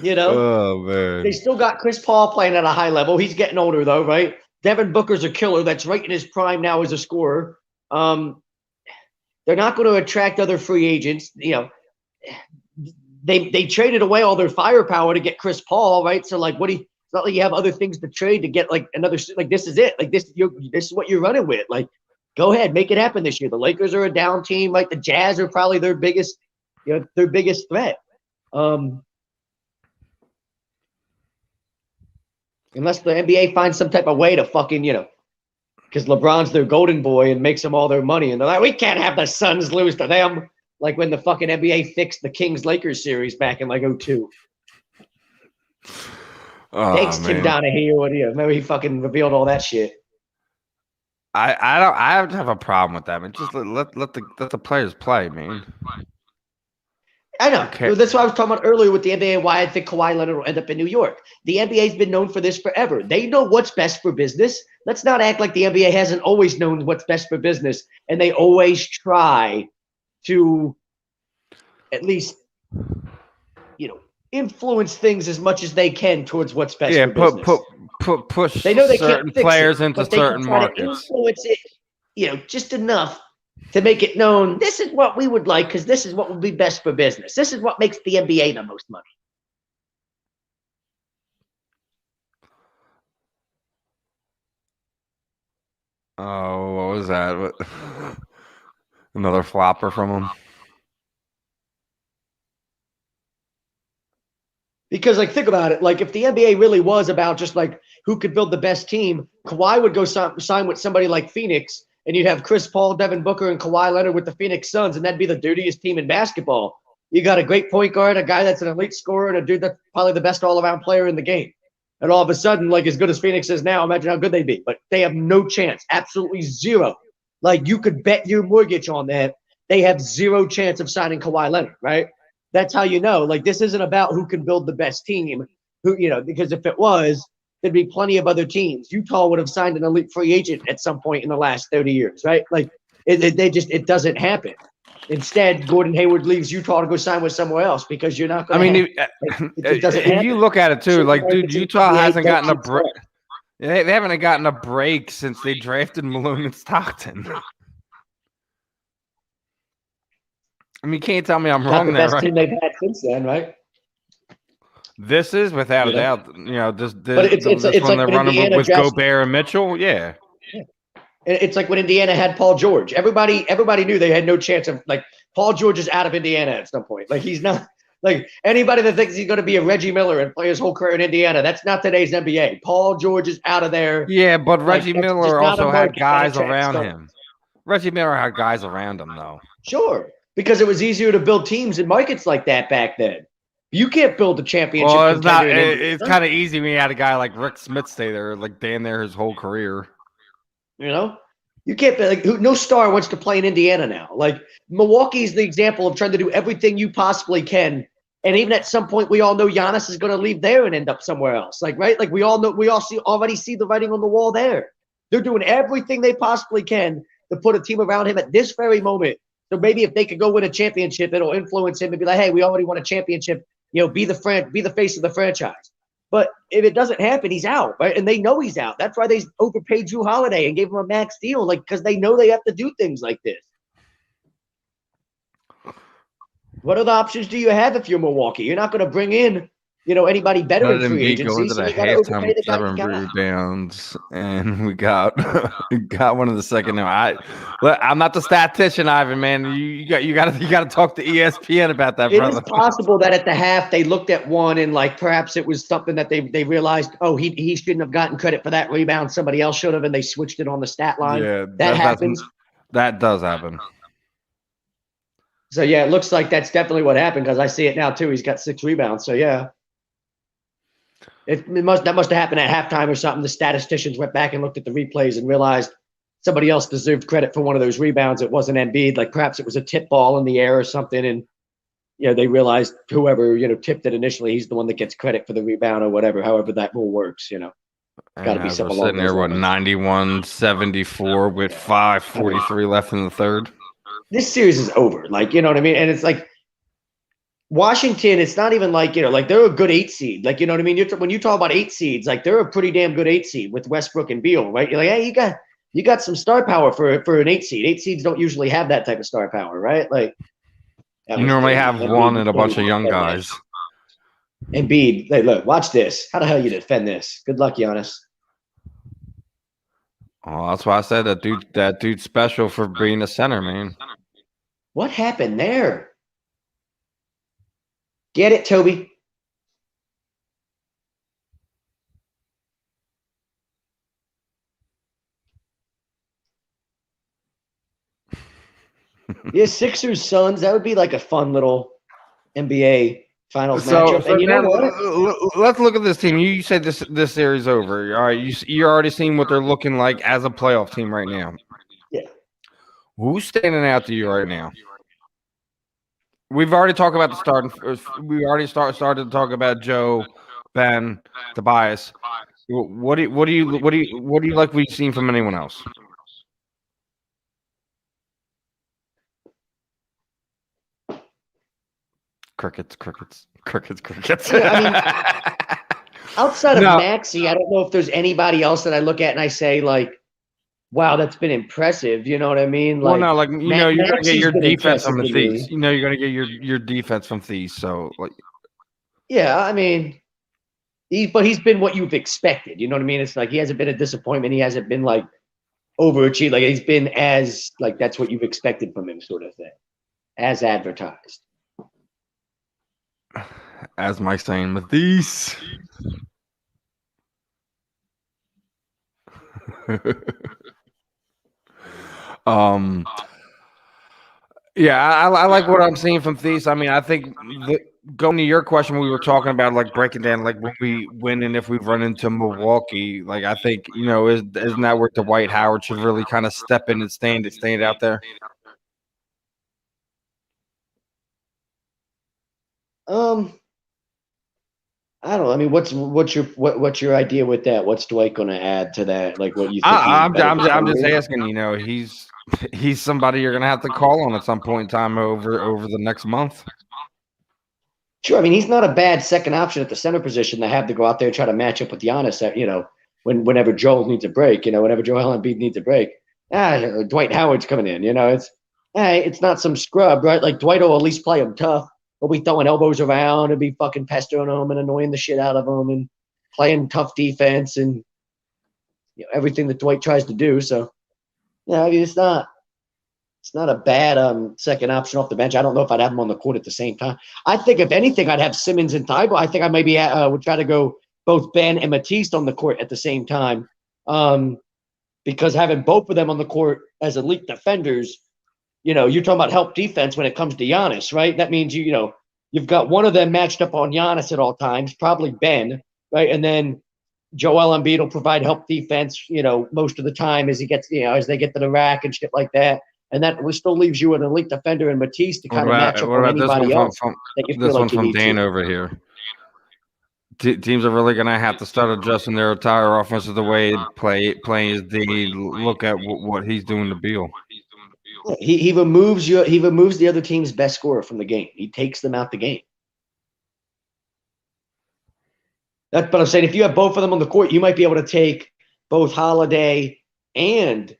You know? Oh, man. They still got Chris Paul playing at a high level. He's getting older, though, right? Devin Booker's a killer that's right in his prime now as a scorer. They're not going to attract other free agents. You know, they traded away all their firepower to get Chris Paul, right? So, like, it's not like you have other things to trade to get, like, another – like, this is it. Like, this is what you're running with. Like, go ahead, make it happen this year. The Lakers are a down team. Like, the Jazz are probably their biggest threat. Unless the NBA finds some type of way to fucking, because LeBron's their golden boy and makes them all their money. And they're like, we can't have the Suns lose to them. Like when the fucking NBA fixed the Kings-Lakers series back in like 2002. Thanks, Tim Donahue. Remember he fucking revealed all that shit. I don't have a problem with that. I mean, just let the players play, man. I know. Okay. That's what I was talking about earlier with the NBA and why I think Kawhi Leonard will end up in New York. The NBA's been known for this forever. They know what's best for business. Let's not act like the NBA hasn't always known what's best for business, and they always try to at least, influence things as much as they can towards what's best for business. Push they know they certain can't fix players it, into but they certain can try markets. to influence it, just enough to make it known, this is what we would like because this is what would be best for business. This is what makes the NBA the most money. Oh, what was that? Another flopper from him? Because, think about it. Like, if the NBA really was about just, who could build the best team, Kawhi would go sign with somebody like Phoenix, and you'd have Chris Paul, Devin Booker, and Kawhi Leonard with the Phoenix Suns, and that'd be the dirtiest team in basketball. You got a great point guard, a guy that's an elite scorer, and a dude that's probably the best all-around player in the game. And all of a sudden, as good as Phoenix is now, imagine how good they'd be. But they have no chance, absolutely zero. You could bet your mortgage on that. They have zero chance of signing Kawhi Leonard, right? That's how you know. This isn't about who can build the best team, because if it was, there'd be plenty of other teams. Utah would have signed an elite free agent at some point in the last 30 years, right? It doesn't happen. Instead, Gordon Hayward leaves Utah to go sign with somewhere else because you're not going to. It doesn't happen. If you look at it too, dude, Utah hasn't gotten a break. They haven't gotten a break since they drafted Malone and Stockton. I mean, you can't tell me I'm wrong there, right? Best team they've had since then, right? This is without a doubt. This it's when like they're running with Gobert and Mitchell. Yeah. It's like when Indiana had Paul George. Everybody knew they had no chance of Paul George is out of Indiana at some point. He's not anybody that thinks he's going to be a Reggie Miller and play his whole career in Indiana. That's not today's NBA. Paul George is out of there. Yeah, but Reggie Miller also had guys around him. Reggie Miller had guys around him though. Sure, because it was easier to build teams in markets like that back then. You can't build a championship. Well, it's not. It's kind of easy when you had a guy like Rick Smith stay there, damn there his whole career. You can't be no star wants to play in Indiana now. Milwaukee's the example of trying to do everything you possibly can, and even at some point, we all know Giannis is going to leave there and end up somewhere else. Right? We all know. We already see the writing on the wall there. They're doing everything they possibly can to put a team around him at this very moment. So maybe if they could go win a championship, it'll influence him and be like, "Hey, we already won a championship. Be the face of the franchise." But if it doesn't happen, he's out, right? And they know he's out. That's why they overpaid Drew Holiday and gave him a max deal, because they know they have to do things like this. What other options do you have if you're Milwaukee? You're not going to bring in, anybody better in free agency. Go into the halftime with 7 rebounds, and we got one in the second. Now, I'm not the statistician, Ivan. Man, you got to talk to ESPN about that. Brother. It is possible that at the half they looked at one and perhaps it was something that they realized. Oh, he shouldn't have gotten credit for that rebound. Somebody else should have, and they switched it on the stat line. Yeah, that happens. That does happen. So yeah, it looks like that's definitely what happened because I see it now too. He's got 6 rebounds. So yeah. That must have happened at halftime or something. The statisticians went back and looked at the replays and realized somebody else deserved credit for one of those rebounds. It wasn't Embiid. Like perhaps it was a tip ball in the air or something, and they realized whoever tipped it initially, he's the one that gets credit for the rebound or whatever. However that rule works, got to be As something we're along sitting there those with lines. 91-74 with 5:43 left in the third. This series is over. Like you know what I mean, and it's like Washington. It's not even like like they're a good 8 seed. Like you know what I mean. When you talk about 8 seeds, like they're a pretty damn good 8 seed with Westbrook and Beal, right? You're like, hey, you got some star power for an 8 seed. 8 seeds don't usually have that type of star power, right? Like you normally have one and a bunch of young guys. Embiid, hey, look, watch this. How the hell you defend this? Good luck, Giannis. Oh, that's why I said that dude's special for being a center, man. What happened there? Get it, Toby. Yeah, Sixers Suns. That would be like a fun little NBA Finals matchup. And you know what? Let's look at this team. You said this series over. All right, you're already seeing what they're looking like as a playoff team right now. Yeah. Who's standing out to you right now? We've already talked about the starting. We already started to talk about Joe, Ben, Tobias. What do you like? We've seen from anyone else? Crickets. Yeah, I mean, outside of Maxey, I don't know if there's anybody else that I look at and I say like, wow, that's been impressive. You know what I mean? Like, well, no, like you're gonna get your defense from the Thieves. You know, you're gonna get your defense from Thieves. So like, yeah, I mean, he's been what you've expected. You know what I mean? It's like he hasn't been a disappointment. He hasn't been like overachieved. Like he's been as like that's what you've expected from him, sort of thing, as advertised. As Mike's saying, with these. Yeah, I like what I'm seeing from Thies. I mean, I think going to your question, we were talking about like breaking down like when we win and if we run into Milwaukee. Like I think isn't that where Dwight Howard should really kind of step in and stand out there? I don't know. I mean, what's your idea with that? What's Dwight going to add to that? Like, what you think? I'm just asking. He's somebody you're going to have to call on at some point in time over the next month. Sure. I mean, he's not a bad second option at the center position to have to go out there and try to match up with Giannis. Whenever Joel needs a break, whenever Joel Embiid needs a break, Dwight Howard's coming in. It's not some scrub, right? Like Dwight will at least play him tough. We'll be throwing elbows around and be fucking pestering them and annoying the shit out of them and playing tough defense and everything that Dwight tries to do. So, I mean, it's not a bad second option off the bench. I don't know if I'd have him on the court at the same time. I think if anything, I'd have Simmons and Thybulle. I think I maybe would try to go both Ben and Matisse on the court at the same time, because having both of them on the court as elite defenders. You're talking about help defense when it comes to Giannis, right? That means you've got one of them matched up on Giannis at all times, probably Ben, right? And then Joel Embiid will provide help defense, most of the time as he gets, as they get to the rack and shit like that. And that still leaves you an elite defender in Matisse to kind of match up on anybody else. This one from Dan over here. Teams are really going to have to start adjusting their entire offense the way playing his D. Look at what he's doing to Beal. He removes the other team's best scorer from the game. He takes them out the game. That's what I'm saying. If you have both of them on the court, you might be able to take both Holiday and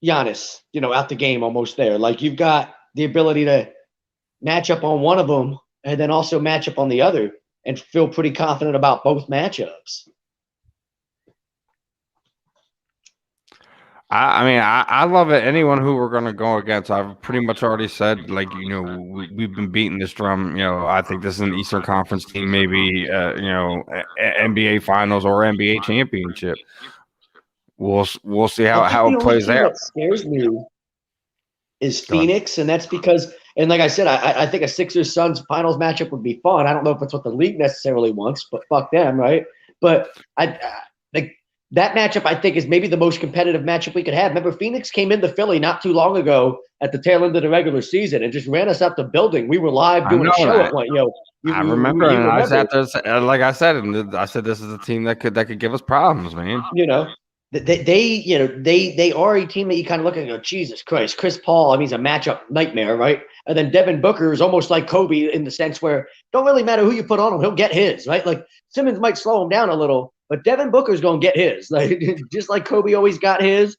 Giannis, out the game almost there. Like you've got the ability to match up on one of them and then also match up on the other and feel pretty confident about both matchups. I love it. Anyone who we're going to go against, I've pretty much already said, like, we've been beating this drum. I think this is an Eastern Conference team, maybe, NBA Finals or NBA Championship. We'll see how it plays out. What scares me is Phoenix, and that's because, and like I said, I think a Sixers Suns Finals matchup would be fun. I don't know if it's what the league necessarily wants, but fuck them, right? But that matchup, I think, is maybe the most competitive matchup we could have. Remember, Phoenix came into Philly not too long ago at the tail end of the regular season and just ran us out the building. We were live doing a show at one. I remember, and I sat there, like I said, and I said this is a team that could give us problems, man. They are a team that you kind of look at and go, Jesus Christ, Chris Paul. I mean, he's a matchup nightmare, right? And then Devin Booker is almost like Kobe in the sense where don't really matter who you put on him, he'll get his, right? Like Simmons might slow him down a little, but Devin Booker's gonna get his, like just like Kobe always got his.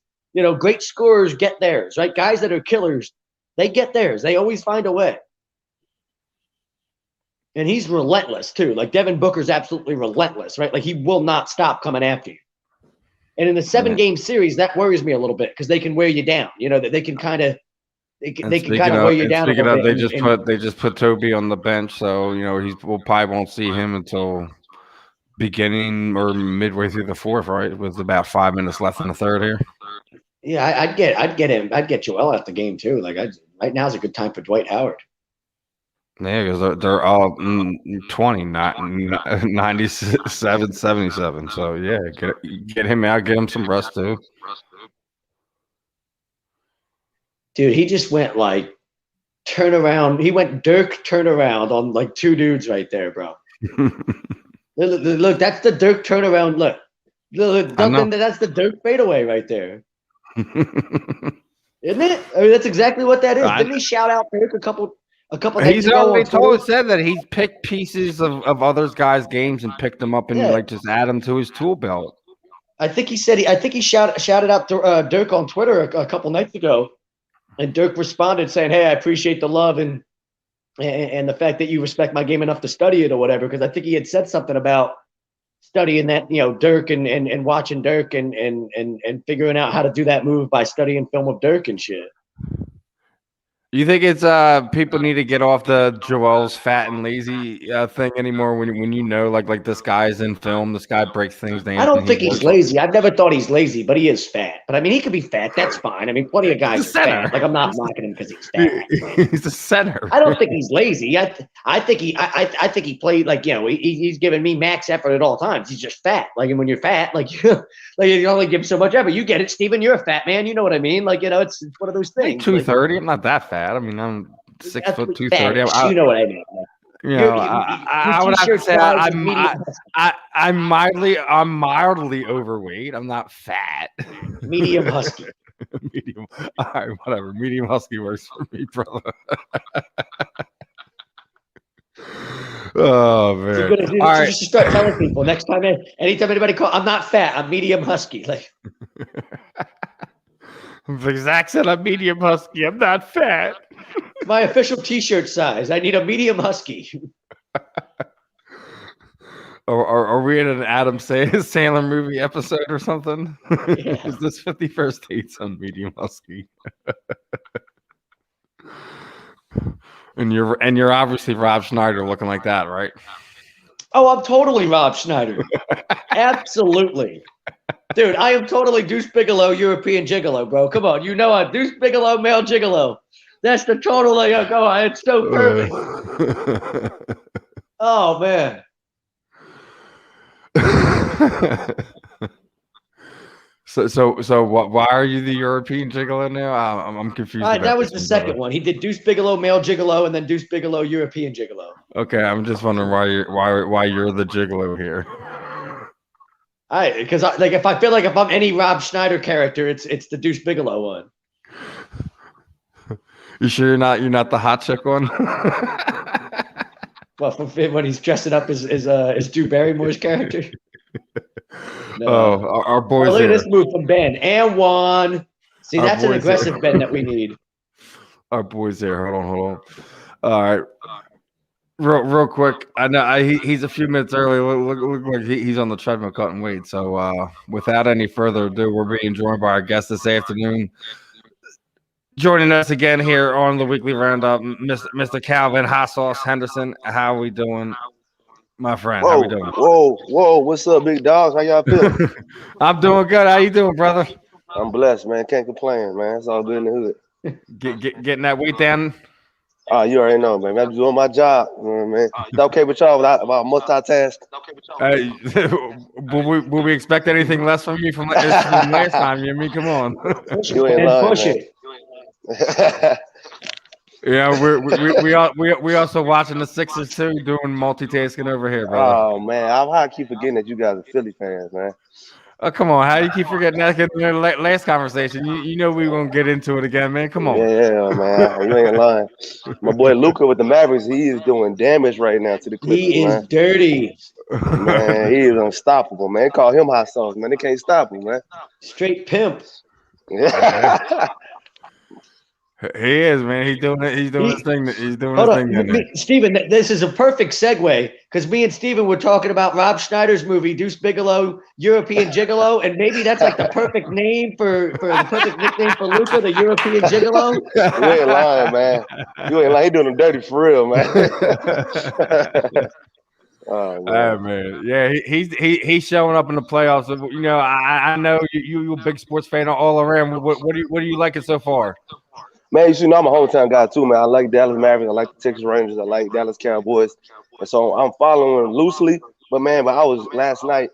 Great scorers get theirs, right? Guys that are killers, they get theirs. They always find a way. And he's relentless too. Like Devin Booker's absolutely relentless, right? Like he will not stop coming after you. And in the 7-game series, that worries me a little bit because they can wear you down. That they can kind of wear you down. Speaking of, they just put Toby on the bench, so we'll probably won't see him until beginning or midway through the fourth, right? With about 5 minutes left in the third here. Yeah, I'd get him. I'd get Joel out the game too. Like right now is a good time for Dwight Howard. Yeah, because they're all 20, not 97, 77. So, yeah, get him out, get him some rest, too. Dude, he just went, like, turnaround. He went Dirk turnaround on, like, 2 dudes right there, bro. Look, that's the Dirk turnaround. Look, that's the Dirk fadeaway right there. Isn't it? I mean, that's exactly what that is. Didn't he shout out Dirk a couple He's already said that he's picked pieces of others guys' games and picked them up and just add them to his tool belt. I think he said he shouted out Dirk on Twitter a couple nights ago, and Dirk responded saying, "Hey, I appreciate the love and the fact that you respect my game enough to study it or whatever." Because I think he had said something about studying that Dirk and watching Dirk and figuring out how to do that move by studying film of Dirk and shit. You think it's people need to get off the Joel's fat and lazy thing anymore when like this guy's in film, this guy breaks things down. I don't think he's lazy. I've never thought he's lazy, but he is fat. But I mean, he could be fat. That's fine. I mean, plenty of guys are fat. Like I'm not mocking him because he's fat. He's a center. I don't think he's lazy. I think he played like he's giving me max effort at all times. He's just fat. Like and when you're fat, like you only give so much effort. You get it, Steven. You're a fat man. You know what I mean? Like it's one of those things. 230. I'm not that fat. I mean, I'm 6 foot 230. You know what I mean? I would have to say I'm mildly overweight. I'm not fat. Medium husky. Medium. All right, whatever. Medium husky works for me, brother. Oh man! You should start telling people next time. Anytime anybody calls, I'm not fat. I'm medium husky. Like. Zach said I'm medium husky. I'm not fat. My official T-shirt size. I need a medium husky. Are we in an Adam Sandler movie episode or something? Yeah. Is this 51st Dates on medium husky? and you're obviously Rob Schneider looking like that, right? Oh, I'm totally Rob Schneider. Absolutely. Dude, I am totally Deuce Bigelow, European Gigolo, bro. Come on. I'm Deuce Bigelow, male Gigolo. That's the total go on. It's so perfect. Oh, man. So why are you the European Gigolo now? I'm confused. That was the second one. He did Deuce Bigelow, male Gigolo, and then Deuce Bigelow, European Gigolo. Okay, I'm just wondering why you're the Gigolo here. Because if I feel like if I'm any Rob Schneider character, it's the Deuce Bigelow one. You sure you're not the hot chick one? Well, when he's dressing up as Drew Barrymore's character. No. Oh, our boys. Look at this move from Ben and Juan. See, that's an aggressive Ben that we need. Our boys there. Hold on. All right. Real quick, I know he's a few minutes early. Look like he's on the treadmill cutting weight. So, without any further ado, we're being joined by our guest this afternoon. Joining us again here on the weekly roundup, Mr. Kalvin Hot Sauce Henderson. How we doing, my friend? Whoa, how we doing? Whoa! What's up, big dogs? How y'all feeling? I'm doing good. How you doing, brother? I'm blessed, man. Can't complain, man. It's all good in the hood. Getting that weight down. You already know, man. I'm doing my job. You know what I mean? It's okay with y'all about multitask? Hey, will we expect anything less from you from last time? You mean, come on. Push You it, ain't man. lying, Push man. it. Yeah, we also watching the Sixers too, doing multitasking over here, brother. Oh man, I keep forgetting that you guys are Philly fans, man. Oh, come on, how do you keep forgetting that in the last conversation? You know we gonna get into it again, man. Come on. Yeah, man. You ain't lying. My boy Luca with the Mavericks, he is doing damage right now to the Clippers, He is man. dirty. Man, he is unstoppable, man. They call him hot sauce, man. They can't stop him, man. Straight pimp. Yeah. He is, man. He's doing it. He's doing his thing. He's doing his Hold thing down on. there. Steven, this is a perfect segue because me and Steven were talking about Rob Schneider's movie, Deuce Bigelow, European Gigolo, and maybe that's like the perfect name for the perfect nickname for Luca, the European Gigolo. You ain't lying, man. You ain't lying. He doing them dirty for real, man. Oh, man. Man, yeah, he's showing up in the playoffs. You know, I know you're a big sports fan all around. What are you liking so far? Man, you know I'm a hometown guy too, man. I like Dallas Mavericks. I like the Texas Rangers. I like Dallas Cowboys. And so I'm following loosely. But I was last night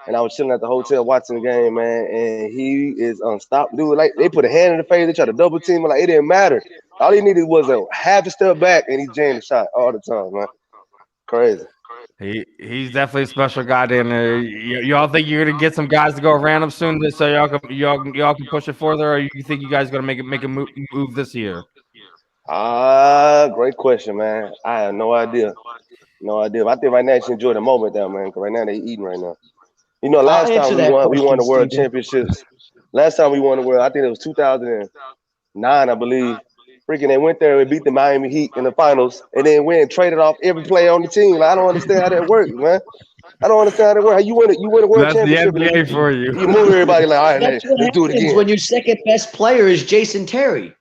and I was chilling at the hotel watching the game, man. And he is unstoppable, dude. Like they put a hand in the face, they tried to double team him. Like it didn't matter. All he needed was a half a step back, and he jammed the shot all the time, man. Crazy. He's definitely a special guy down there. Y'all think you're gonna get some guys to go around him soon, so y'all can push it further, or you think you guys gonna make a move this year? Great question, man. I have no idea. No idea. But I think right now you should enjoy the moment down, man. Because right now they eating right now. You know, last time we won the world championships. Last time we won the world, I think it was 2009, I believe. Freaking, they went there and beat the Miami Heat in the finals, and then went and traded off every player on the team. Like, I don't understand how that works, man. I don't understand how that works. How you win a world championship? That's the NBA for you. You move everybody like, all right, let's do it again. When your second best player is Jason Terry.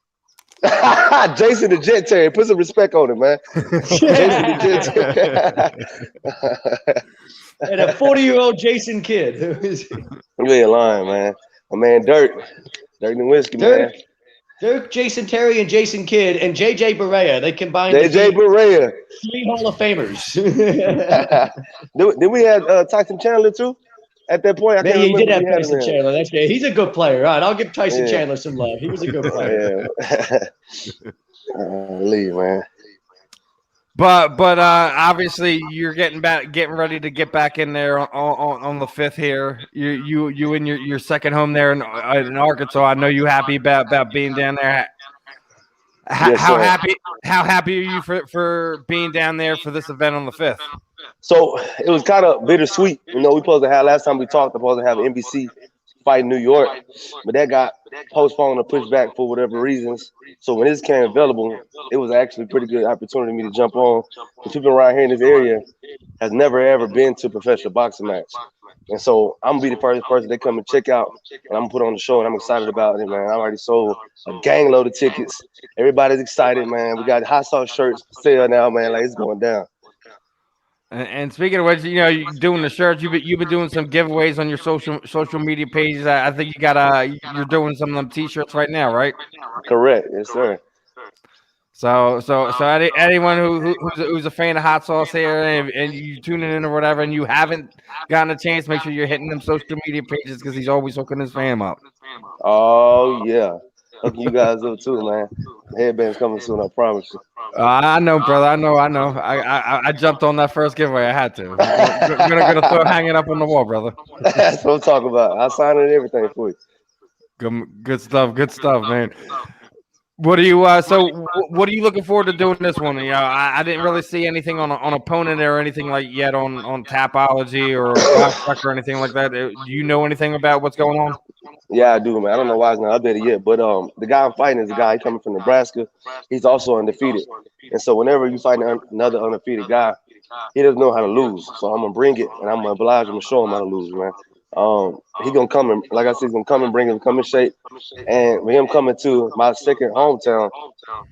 Jason the Jet Terry. Put some respect on him, man. Jason the Jet Terry. And a 40-year-old Jason Kidd. You ain't lying, man. My man Dirk and Whiskey, man. Dirk, Jason Terry, and Jason Kidd, and J.J. Barea. They combined J.J. Barea. 3 Hall of Famers. Did we have Tyson Chandler, too? At that point, I can't remember. He did have Tyson Chandler. That's great. He's a good player. All right, I'll give Tyson Chandler some love. He was a good player. Lee, man. But obviously you're getting ready to get back in there on the 5th here. You in your second home there in Arkansas. I know you happy about being down there. How happy are you for being down there for this event on the 5th? So it was kind of bittersweet. You know, last time we talked, supposed to have an NBC fight in New York, but that got postponed or pushed back for whatever reasons. So when this came available, it was actually a pretty good opportunity for me to jump on. The people around here in this area has never ever been to a professional boxing match. And so I'm gonna be the first person they come and check out, and I'm gonna put on the show, and I'm excited about it, man. I already sold a gang load of tickets. Everybody's excited, man. We got hot sauce shirts for sale now, man. Like it's going down. And speaking of which, you know, you doing the shirts. You've been doing some giveaways on your social media pages. I think you're doing some of them T-shirts right now, right? Correct, yes, sir. So anyone who's a fan of hot sauce here and you tuning in or whatever, and you haven't gotten a chance, make sure you're hitting them social media pages because he's always hooking his fam up. Oh yeah, hooking you guys up too, man. The headband's coming soon, I promise you. I know, brother. I know. I jumped on that first giveaway. I had to. I'm gonna throw it hanging up on the wall, brother. That's what I'm talking about. I signed it and everything for you. Good stuff, man. What are you? What are you looking forward to doing this one? You know, I didn't really see anything on opponent or anything like yet on Tapology or anything like that. Do you know anything about what's going on? Yeah, I do, man. I don't know why it's not updated yet, but the guy I'm fighting is a guy coming from Nebraska. He's also undefeated, and so whenever you fight another undefeated guy, he doesn't know how to lose. So I'm gonna bring it, and I'm gonna oblige him and show him how to lose, man. He gonna come and, like I said, he's gonna come and bring him, come in shape. And with him coming to my second hometown,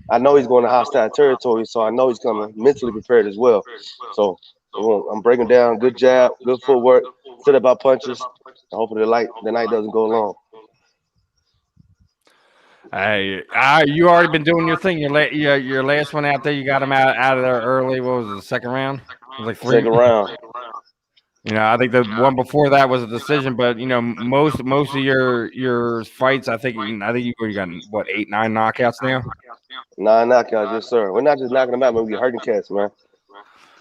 I know he's going to hostile territory, so I know he's coming mentally prepared as well. So I'm breaking down, good jab, good footwork, set up our punches, and hopefully the night doesn't go long. Hey, you already been doing your thing. Your last one out there, you got him out of there early. What was it, the second round? It was like 3. Second round. I think the one before that was a decision, but most of your fights, I think you got what 8, 9 knockouts now. 9 knockouts, yes, sir. We're not just knocking them out, man. We hurting cats, man.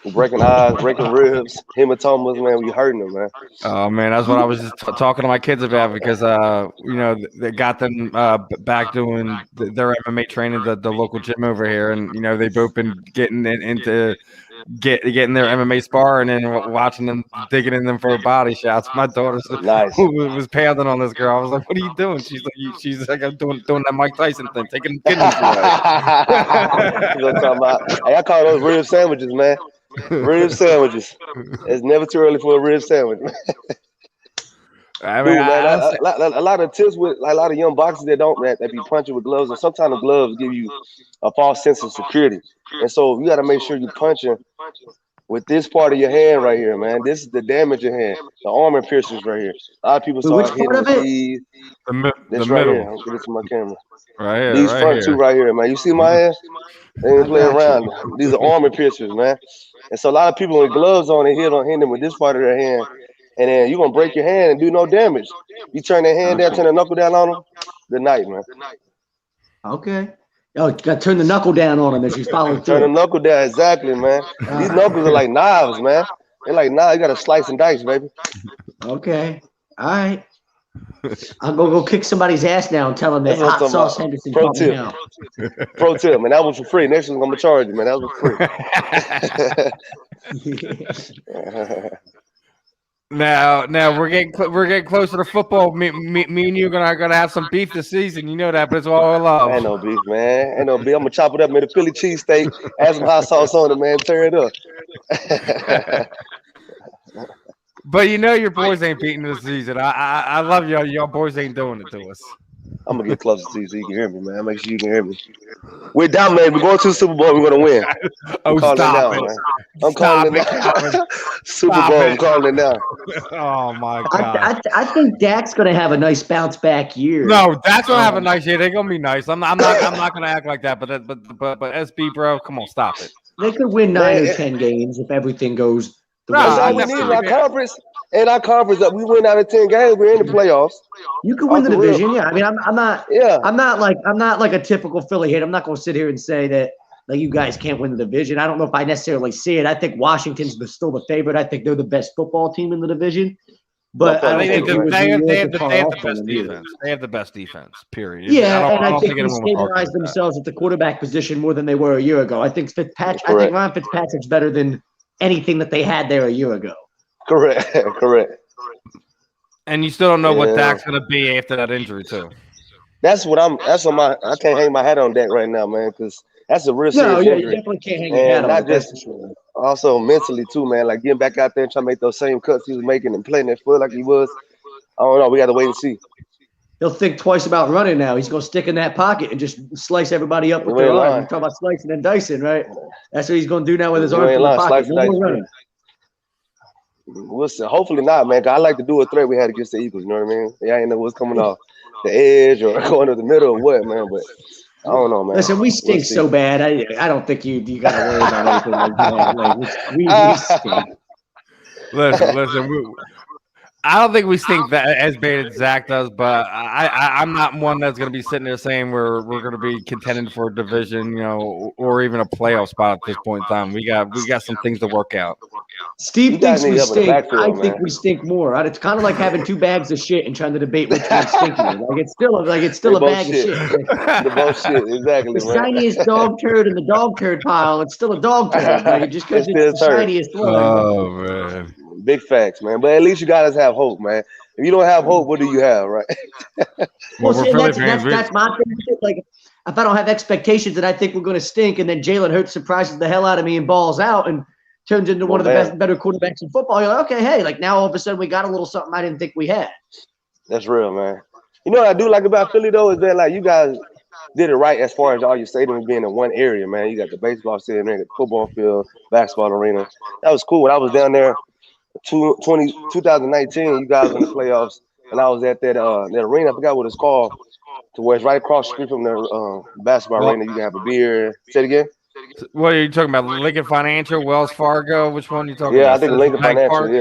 We're breaking eyes, breaking ribs, hematomas, man. We hurting them, man. Oh man, that's what I was just talking to my kids about because they got them back doing their MMA training at the local gym over here, and they've both been getting into getting their MMA sparring and watching them digging in them for body shots. My daughter Nice. was pounding on this girl. I was like, "What are you doing?" She's like, "I'm doing that Mike Tyson thing, taking kidneys away." Hey, I call those rib sandwiches, man. Rib sandwiches. It's never too early for a rib sandwich. I mean, a lot of tips with a lot of young boxers that be punching with gloves, and sometimes the gloves give you a false sense of security. And so you got to make sure you're punching with this part of your hand right here, man. This is the damage your hand, the armor piercings right here. A lot of people start hitting with these. This right here. I'll give it to my camera. Right here. These front two right here, man. You see my hand? They ain't playing around. These are armor piercings, man. And so a lot of people with gloves on, they hit them with this part of their hand. And then you're going to break your hand and do no damage. You turn their hand down, turn the knuckle down on them, good night, man. Okay. Oh, you got to turn the knuckle down on them as you follow through. Turn the knuckle down, exactly, man. These knuckles are like knives, man. They're like knives. You got to slice and dice, baby. Okay. All right. I'll go kick somebody's ass now and tell them that hot sauce Henderson called me out. Pro tip, man. That was for free. Next one's going to charge you, man. That was free. Now we're getting closer to football. Me and you are gonna have some beef this season. You know that, but it's all love. Ain't no beef, man. Ain't no beef. I'm gonna chop it up, man. The Philly cheesesteak, add some hot sauce on it, man. Tear it up. But your boys ain't beating this season. I love y'all. Y'all boys ain't doing it to us. I'm gonna get closer to you so you can hear me, man. Make sure you can hear me. We're dominating. We're going to the Super Bowl. We're gonna win. I'm calling it now, man. I'm calling it now. Super Bowl. I'm calling it now. Oh my God. I think Dak's gonna have a nice bounce back year. No, Dak's gonna have a nice year. They're gonna be nice. I'm not gonna act like that. But SB, bro, come on, stop it. They could win 9 or 10 games if everything goes the way we need our conference. In our conference, we win out of 10 games. We're in the playoffs. You can win the division, yeah. I mean, I'm not like a typical Philly hater. I'm not going to sit here and say that you guys can't win the division. I don't know if I necessarily see it. I think Washington's still the favorite. I think they're the best football team in the division. But they have the best defense. They have the best defense. Period. Yeah, I think they stabilized themselves at the quarterback position more than they were a year ago. I think Ryan Fitzpatrick's better than anything that they had there a year ago. Correct. And you still don't know what Dak's gonna be after that injury too. I can't hang my hat on Dak right now, man, because that's a real serious injury. You definitely can't hang your hat on not just also mentally too, man. Like getting back out there and trying to make those same cuts he was making and playing that foot like he was. I don't know. We got to wait and see. He'll think twice about running now. He's gonna stick in that pocket and just slice everybody up with their arm. You talk about slicing and dicing, right? That's what he's gonna do now with his arm in the pocket. No more running. We'll see. Hopefully not, man. 'Cause I like to do a threat we had against the Eagles. You know what I mean? Yeah, I ain't know what's coming off the edge or going to the middle or what, man. But I don't know, man. Listen, we stink so bad. I don't think you got to worry about anything like that. Like, we stink. Listen. I don't think we stink that as bad as Zach does, but I'm not one that's going to be sitting there saying we're going to be contending for a division, or even a playoff spot at this point in time. We got some things to work out. Steve thinks we stink. I think we stink more. It's kind of like having 2 bags of shit and trying to debate which one's stinkier. It's still a bag of shit. The bullshit, exactly. The shiniest dog turd in the dog turd pile. It's still a dog turd. Right? Just because it's the shiniest one. Oh man. Big facts, man. But at least you guys have hope, man. If you don't have hope, what do you have, right? That's my thing. Like, if I don't have expectations that I think we're going to stink, and then Jalen Hurts surprises the hell out of me and balls out and turns into one of the better quarterbacks in football, you're like, okay, hey, like now all of a sudden we got a little something I didn't think we had. That's real, man. You know what I do like about Philly, though, is that, like, you guys did it right as far as all your stadiums being in one area, man. You got the baseball stadium, the football field, basketball arena. That was cool. When I was down there, 2019, you guys in the playoffs, and I was at that arena. I forgot what it's called. to where it's right across the street from the basketball arena. You can have a beer. Say it again. What are you talking about? Lincoln Financial, Wells Fargo? Which one are you talking Yeah, about? I think Citizens Lincoln Bank Financial. Park?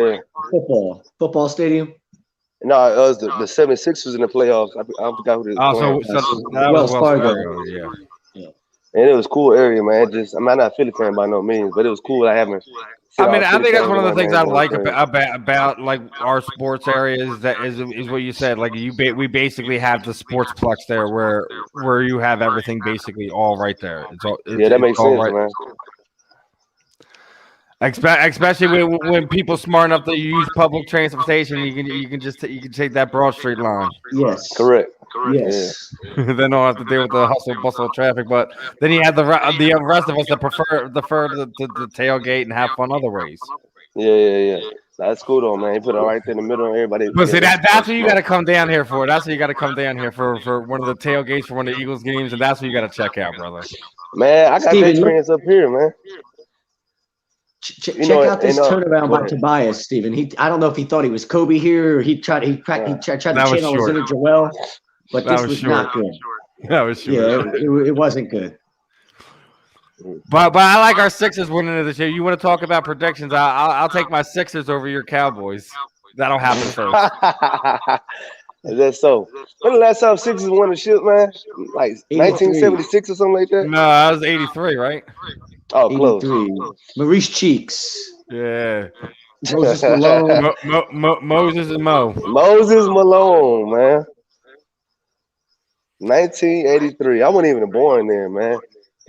Yeah. Football stadium. No, it was the 76ers in the playoffs. I forgot who they was Oh, playing. so that was Wells Wells Fargo. Fargo. Yeah. And it was a cool area, man. I'm not a Philly fan by no means, but it was cool. I haven't. I mean, I think that's one of the things I like about like our sports area is what you said. Like we basically have the sportsplex there, where you have everything basically all right there. Yeah, that makes sense, man. Especially when people smart enough to use public transportation, you can take that Broad Street line. Yes. Correct. Yes. Yeah. Then don't have to deal with the hustle bustle of traffic. But then you have the rest of us that prefer the tailgate and have fun other ways. Yeah. That's cool though, man. You put it right there in the middle, and everybody. But see, that's what you got to come down here for. That's what you got to come down here for one of the tailgates for one of the Eagles games, and that's what you got to check out, brother. Man, I got that experience up here, man. Check out this turnaround by Tobias, Steven. I don't know if he thought he was Kobe here, or he tried to channel his inner Joel, but this was not good. That was short. Yeah, it wasn't good. But I like our Sixers winning this year. You want to talk about predictions? I'll take my Sixers over your Cowboys. That'll happen first. Is that so? When the last time Sixers won the ship, man? Like 1976 or something like that? No, that was 83, right? Oh, close. Maurice Cheeks. Yeah. Moses Malone. Moses and Mo. Moses Malone, man. 1983. I wasn't even born then, man.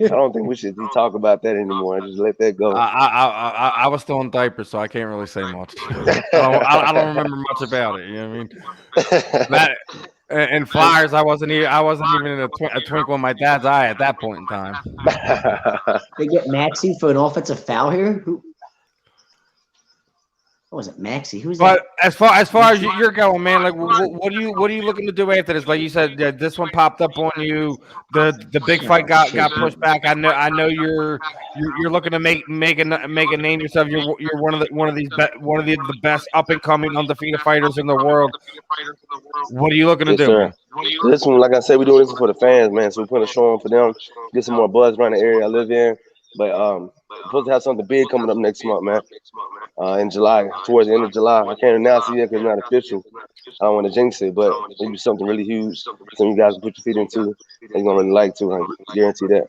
I don't think we should talk about that anymore. Just let that go. I was still in diapers, so I can't really say much. I don't remember much about it. You know what I mean? And Flyers, I wasn't even in a twinkle in my dad's eye at that point in time. They get Maxey for an offensive foul here. What was it, Maxey? Who's that? But as far as you're going, man, like what are you looking to do after this? Like you said, this one popped up on you. The big fight got pushed back. I know you're looking to make a name yourself. You're one of the best up and coming undefeated fighters in the world. What are you looking to do? Sir. This one, like I said, we're doing this for the fans, man. So we're putting a show on for them, get some more buzz around the area I live in. But we're supposed to have something big coming up next month, man. In July, towards the end of July. I can't announce it yet because it's not official. I don't want to jinx it, but it'll be something really huge. Something you guys can put your feet into. And you're gonna really like to. I guarantee that.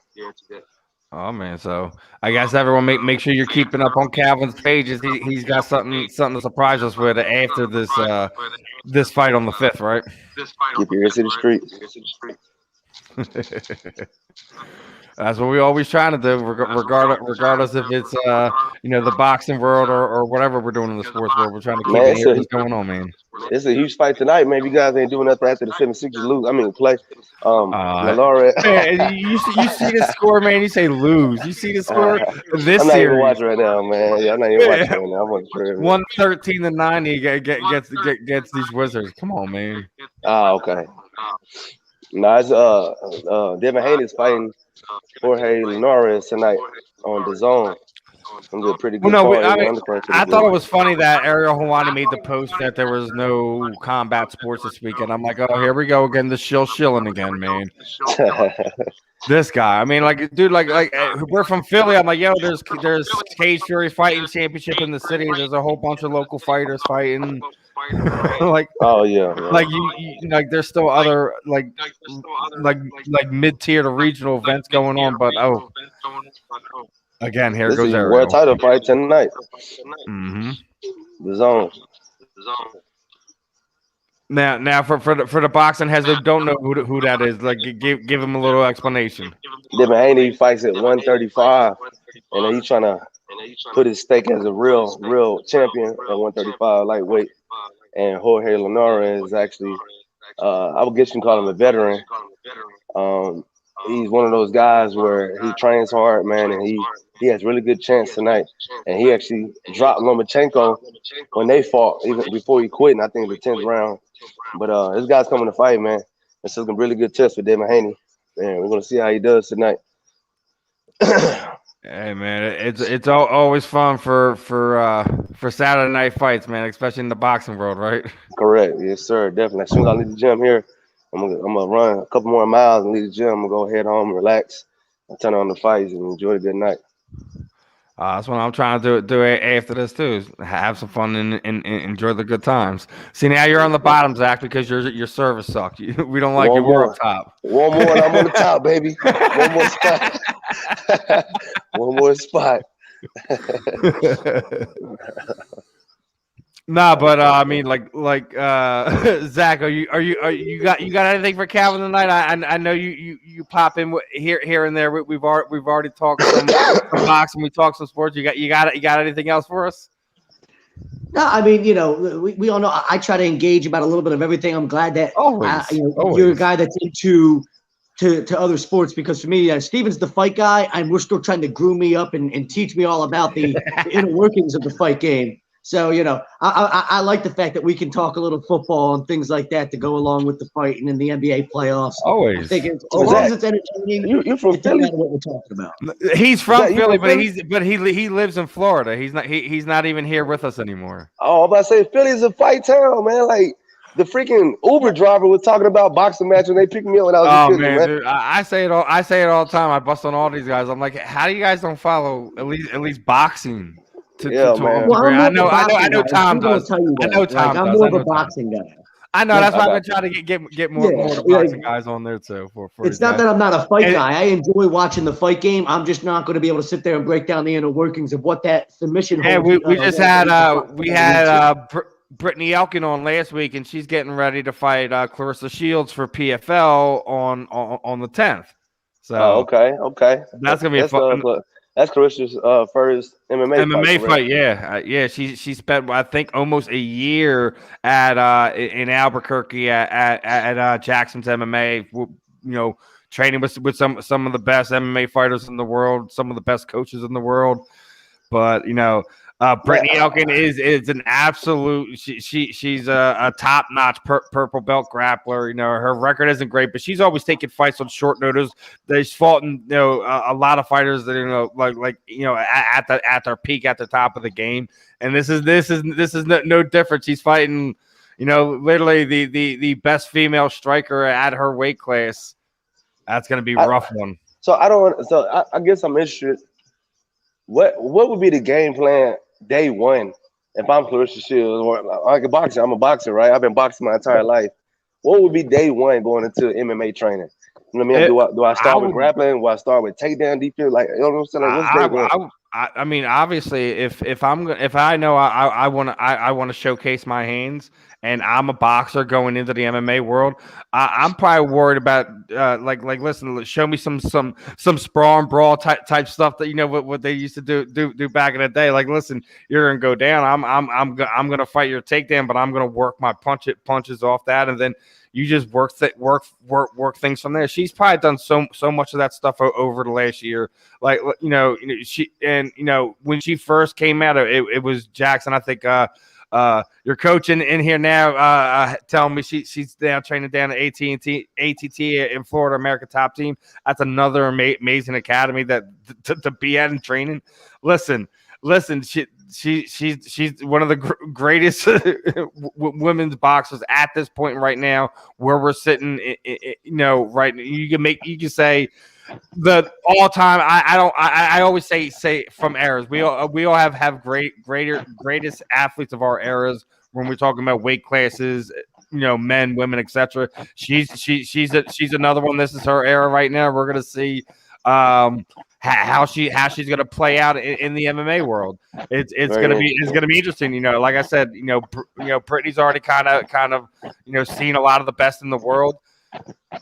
Oh man, so I guess everyone make sure you're keeping up on Kalvin's pages. He's got something to surprise us with after this fight on the 5th, right? Keep your ears to the street. That's what we always trying to do, regardless if it's the boxing world or whatever we're doing in the sports world. We're trying to keep what's going on, man. It's a huge fight tonight, man. You guys ain't doing nothing after the 76ers lose. I mean, play. Laura. Man, you see the score, man. You say lose. You see the score this I'm not series. even watching right now, man. Yeah, I'm not even watching right now. I'm on the 113-90 gets these Wizards. Come on, man. Okay. No, it's Devin Haney's fighting Jorge Linares tonight on the Zone. Pretty good. I thought it was funny that Ariel Helwani made the post that there was no combat sports this weekend. I'm like, oh, here we go again, the shilling again, man. This guy, I mean, like, dude, like we're from Philly. I'm like, yo, there's Cage Fury fighting championship in the city. There's a whole bunch of local fighters fighting. Like, oh yeah, like you like there's still other like mid-tier to regional events going on, but again, here goes Ariel. World title fight tonight. Mm-hmm. The Zone. Now for the boxing heads that don't know who that is, like give him a little explanation. Devin Haney fights at 135, and then he's trying to put his stake as a real champion at 135 lightweight. And Jorge Linares is actually, I would guess you can call him a veteran. He's one of those guys where he trains hard, man, and he has really good chance tonight. And he actually dropped Lomachenko when they fought, even before he quit, and I think the 10th round. But this guy's coming to fight, man. It's a really good test for Devin Haney. And we're going to see how he does tonight. Hey man, it's always fun for Saturday night fights, man, especially in the boxing world, right? Correct, yes sir, definitely. As soon as I leave the gym here, I'm gonna run a couple more miles and leave the gym. I'm gonna go head home, relax, and turn on the fights and enjoy a good night. That's what I'm trying to do after this too. Is have some fun and enjoy the good times. See, now you're on the bottom, Zach, because your service sucked. We don't like you. We're up top. One more, and I'm on the top, baby. One more spot. One more spot. Nah, but I mean, like Zach, you got anything for Kalvin tonight? I know you pop in here and there. We've already talked some boxing. We talked some sports. You got anything else for us? No, I mean, we all know I try to engage about a little bit of everything. I'm glad that always. You're a guy that's into to other sports, because for me, Steven's the fight guy, and we're still trying to groom me up and teach me all about the inner workings of the fight game. So, I like the fact that we can talk a little football and things like that to go along with the fight and in the NBA playoffs. Always. I think as long as it's entertaining, you're from it doesn't Philly? matter what we're talking about. He's from Philly, but he lives in Florida. He's not even here with us anymore. Oh, I'm about to say Philly's a fight town, man. Like the freaking Uber driver was talking about boxing match when they picked me up when I was in Philly, man. Dude, I say it all the time. I bust on all these guys. I'm like, how do you guys don't follow at least boxing? Man. Well, I know Tom does. I know Tom does. I'm more of a boxing guy. I know, that's why I've been trying to get more boxing guys on there too. It's not that I'm not a fight guy. I enjoy watching the fight game. I'm just not going to be able to sit there and break down the inner workings of what that submission. Yeah, we just had Brittany Elkin on last week, and she's getting ready to fight Clarissa Shields for PFL on the 10th. So okay, that's gonna be fun. That's Carissa's first MMA fight. Yeah. She spent, I think, almost a year at in Albuquerque at Jackson's MMA. Training with some of the best MMA fighters in the world, some of the best coaches in the world. But Brittany Elkin is an absolute. She's a top notch purple belt grappler. Her record isn't great, but she's always taking fights on short notice. She's fought a lot of fighters that at their peak, at the top of the game. And this is no different. She's fighting literally the best female striker at her weight class. That's going to be a rough one. So I guess I'm interested. What would be the game plan day one if I'm Clarissa Shields, or like a boxer? I'm a boxer, right? I've been boxing my entire life. What would be day one going into MMA training? You know what I mean? Do I start with grappling? Do I start with takedown defense? Like, you know what I'm saying? Like, what's day one? I mean, obviously, if I know I want to showcase my hands, and I'm a boxer going into the MMA world, I'm probably worried about listen, show me some sprawl and brawl type stuff that what they used to do back in the day. Like, listen, you're gonna go down. I'm gonna fight your takedown, but I'm gonna work my punches off that, and then you just work things from there. She's probably done so much of that stuff over the last year. Like, she, and when she first came out, it was Jackson. I think your coach in here now telling me she's now training down at ATT in Florida, America Top Team. That's another amazing academy that to be at and training. Listen, she's one of the greatest women's boxers at this point right now, where we're sitting. Right, you can say the all time. I always say from eras. We all have greatest athletes of our eras when we're talking about weight classes. Men, women, etc. She's another one. This is her era right now. We're gonna see how she's going to play out in the MMA world. It's going to be interesting. Like I said, Brittany's already kind of seen a lot of the best in the world.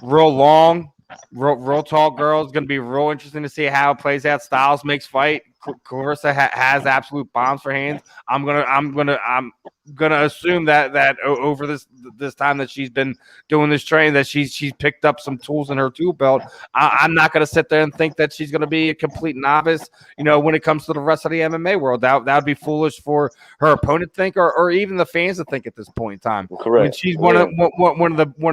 Real long, real tall girl. It's going to be real interesting to see how it plays out. Styles makes fight. Clarissa has absolute bombs for hands. I'm gonna assume that over this time that she's been doing this training, that she's picked up some tools in her tool belt. I'm not gonna sit there and think that she's gonna be a complete novice. When it comes to the rest of the MMA world, that would be foolish for her opponent to think, or even the fans to think at this point in time. Correct. When she's one of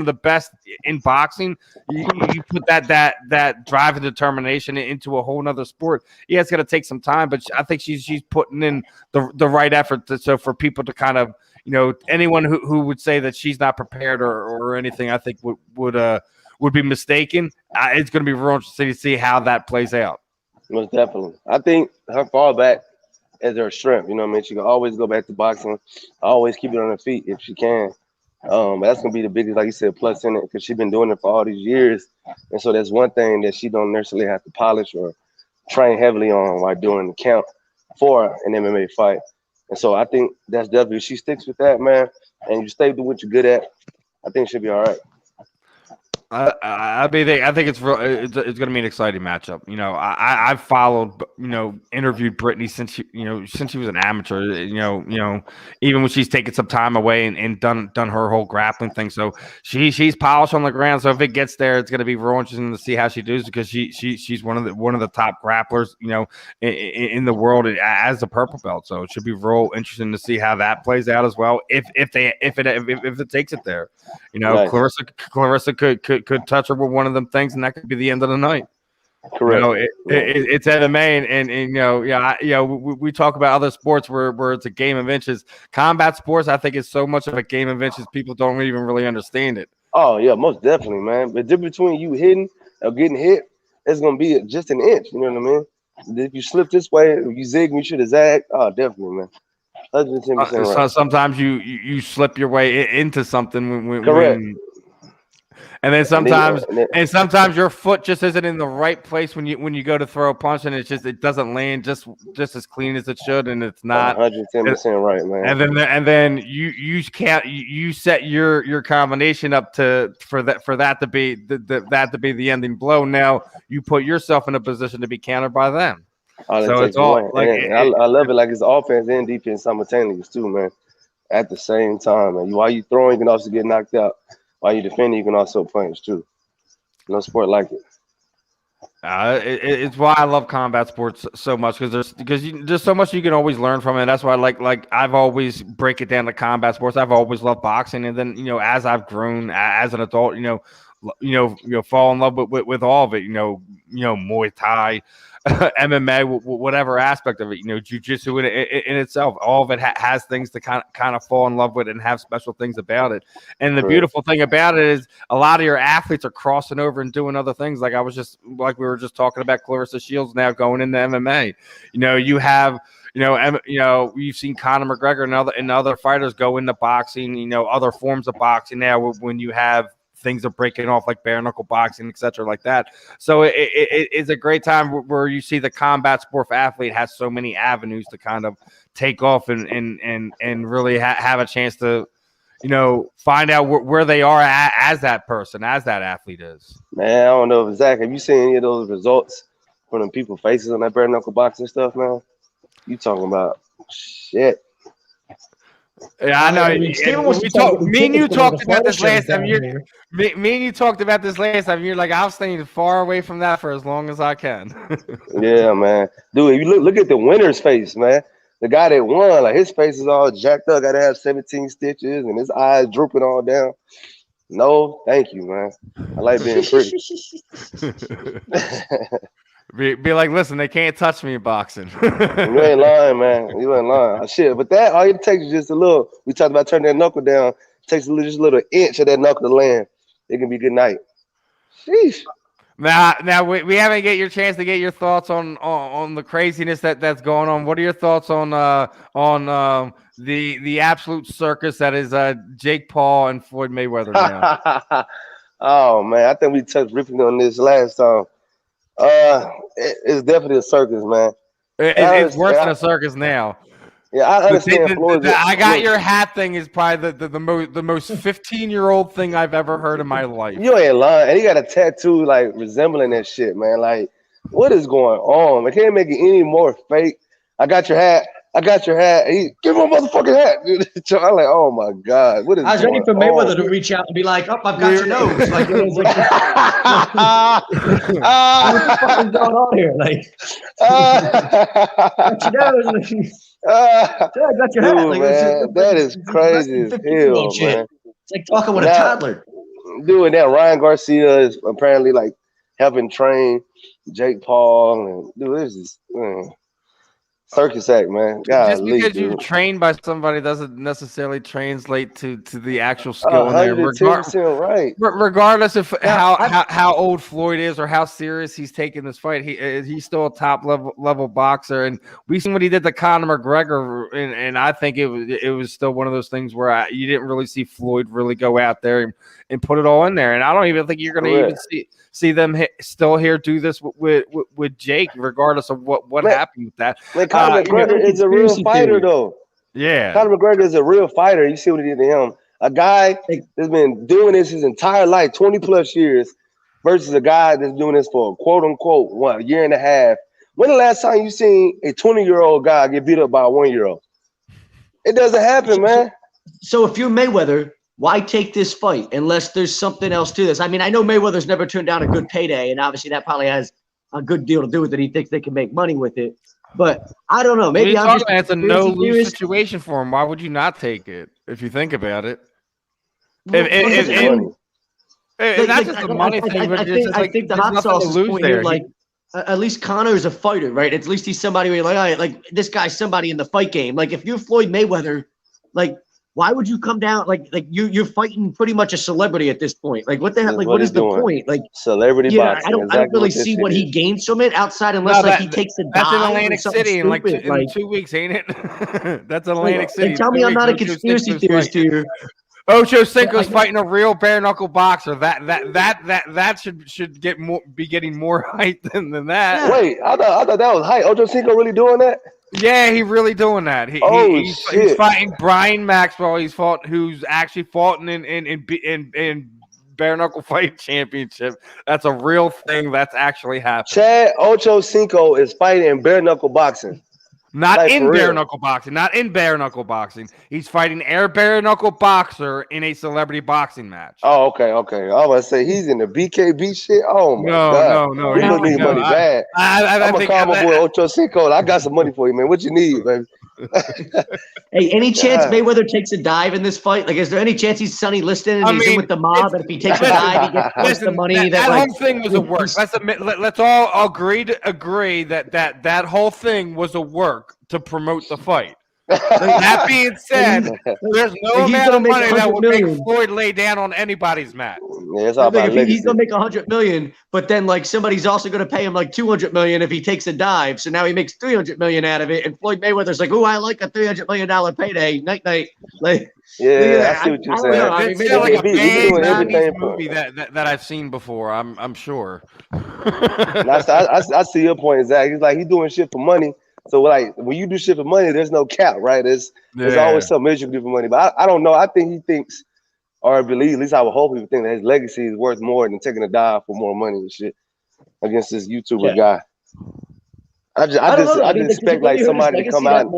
the best in boxing, you put that drive and determination into a whole nother sport. Yeah, it's gonna take some time, but I think she's putting in the right effort so for people to kind of anyone who would say that she's not prepared or anything, I think would be mistaken. It's going to be real interesting to see how that plays out. Most definitely. I think her fallback is her strength. You know what I mean? She can always go back to boxing, always keep it on her feet if she can. That's gonna be the biggest, like you said, plus in it because she's been doing it for all these years, and so that's one thing that she don't necessarily have to polish or train heavily on while doing the count for an MMA fight. And so I think that's definitely if she sticks with that, man, and you stay with what you're good at, I think she'll be all right. I think it's going to be an exciting matchup. I've followed, interviewed Brittany since she was an amateur. Even when she's taken some time away and done her whole grappling thing. So she's polished on the ground. So if it gets there, it's going to be real interesting to see how she does because she's one of the top grapplers, in the world as a purple belt. So it should be real interesting to see how that plays out as well. If it takes it there, nice. Clarissa could touch her with one of them things, and that could be the end of the night. Correct. It's MMA, and we talk about other sports where it's a game of inches. Combat sports, I think, is so much of a game of inches. People don't even really understand it. Oh yeah, most definitely, man. The difference between you hitting or getting hit, it's gonna be just an inch. You know what I mean? If you slip this way, if you zig, you should have zagged. Oh, definitely, man. 110% right. Sometimes you slip your way into something correct. And then sometimes your foot just isn't in the right place when you go to throw a punch, and it doesn't land just as clean as it should, and it's not 110% right, man. And then you set your combination up for that to be the ending blow. Now you put yourself in a position to be countered by them. So it's all like I love it. Like it's offense and defense simultaneous too, man. At the same time, man. While you throwing, you can also get knocked out. While you defending, you can also punch too. No sport like it. It's why I love combat sports so much because there's so much you can always learn from it. That's why like I've always break it down to combat sports. I've always loved boxing, and then as I've grown as an adult, fall in love with all of it. Muay Thai, MMA, whatever aspect of it. Jiu-jitsu in itself, all of it has things to kind of fall in love with and have special things about it. And the beautiful thing about it is a lot of your athletes are crossing over and doing other things. Like we were just talking about Clarissa Shields now going into MMA. You have. You've seen Conor McGregor and other fighters go into boxing. Other forms of boxing now when you have. Things are breaking off like bare knuckle boxing, etc., like that. So it's a great time where you see the combat sport athlete has so many avenues to kind of take off and really have a chance to, find out where they are as that person, as that athlete is. Man, I don't know if Zach, have you seen any of those results from the people faces on that bare knuckle boxing stuff, man? You talking about shit. Yeah, I know. Me and you talked about this last time. Me and you talked about this last time. You're like, I'm staying far away from that for as long as I can. Yeah, man. Dude, you look at the winner's face, man. The guy that won, like his face is all jacked up, got to have 17 stitches, and his eyes drooping all down. No, thank you, man. I like being pretty. Be like, listen, they can't touch me in boxing. You ain't lying, man. You ain't lying. Shit, but that all it takes is just a little. We talked about turning that knuckle down. It takes just a little inch of that knuckle to land. It can be good night. Sheesh. Now we haven't get your chance to get your thoughts on the craziness that's going on. What are your thoughts on the absolute circus that is Jake Paul and Floyd Mayweather now? Oh man, I think we touched briefly on this last time. It's definitely a circus, man. It's worse than a circus now. Yeah, I understand. I got your hat thing is probably the most 15-year-old thing I've ever heard in my life. You ain't lying. And he got a tattoo like resembling that shit, man. Like, what is going on? I can't make it any more fake. I got your hat. Give him a motherfucking hat. I'm like, oh my God. What is I was ready for Mayweather to reach out and be like, I've got your nose. Like, it was like, what's fucking going on here? Like, got your nose. I got your hat. Dude, like, man, that is crazy as hell, man. It's like talking with a toddler. Doing that, Ryan Garcia is apparently like helping train Jake Paul, and dude, this is Circus act, man. Just Golly, because you're dude. trained by somebody doesn't necessarily translate to the actual skill in there. 110% right. Regardless of Now, how old Floyd is or how serious he's taking this fight, he's still a top level boxer, and we've seen what he did to Conor McGregor, and I think it was still one of those things where you didn't really see Floyd really go out there and put it all in there, and I don't even think you're going to even see them still here do this with Jake, regardless of what happened with that. Man, Conor McGregor is a real fighter, though. Yeah, Conor McGregor is a real fighter. You see what he did to him. A guy that's been doing this his entire life, 20 plus years, versus a guy that's doing this for quote unquote a year and a half. When the last time you seen a 20-year-old guy get beat up by a 1-year-old? It doesn't happen, man. So if you're Mayweather, why take this fight unless there's something else to this? I mean, I know Mayweather's never turned down a good payday, and obviously that probably has a good deal to do with it. He thinks they can make money with it. But I don't know. Maybe I'm just it's a no-lose situation for him. Why would you not take it if you think about it? It's not just the money thing, but I think the hot sauce is point here, like at least Conor is a fighter, right? At least he's somebody where you're like, all right, like this guy's somebody in the fight game. Like if you're Floyd Mayweather, like why would you come down? Like you're fighting pretty much a celebrity at this point. Like what the hell? Like what is the point? Like celebrity boxing. I don't really see what he gains from it outside unless he takes a dive. That's in Atlantic City in like in 2 weeks, ain't it? That's Atlantic City. Tell me I'm not a conspiracy theorist here. Ocho Cinco's fighting a real bare knuckle boxer. That should be getting more hype than that. Wait, I thought that was hype. Ocho Cinco really doing that? Yeah, he really doing that. He's fighting Brian Maxwell. Who's actually fought in bare knuckle fight championship. That's a real thing. That's actually happening. Chad Ocho Cinco is fighting in bare knuckle boxing. Not in bare knuckle boxing. Not in bare knuckle boxing. He's fighting bare knuckle boxer in a celebrity boxing match. Oh, okay. I was about to say he's in the BKB shit. Oh my god. No. He don't need money bad. I'm gonna call my boy Ocho Cinco. I got some money for you, man. What you need, baby? Hey, any chance Mayweather takes a dive in this fight? Like, is there any chance he's Sonny Liston and he's in with the mob? And if he takes a dive, he gets most of the money. That whole thing was a work. Let's all agree that whole thing was a work to promote the fight. That being said, there's no amount of money that would make Floyd lay down on anybody's mat. Yeah, it's all about he's gonna make $100 million, but then like somebody's also gonna pay him like $200 million if he takes a dive. So now he makes $300 million out of it, and Floyd Mayweather's like, "Oh, I like a $300 million payday." Night. Like, yeah, I see what you're saying. It's like a bad movie that I've seen before. I'm sure. I see your point, Zach. He's like he's doing shit for money. So like when you do shit for money, there's no cap, right? There's always something you can do for money. But I don't know. I think he thinks, or believes, at least I would hope he think that his legacy is worth more than taking a dive for more money and shit against this YouTuber guy. I just expect like somebody to come out.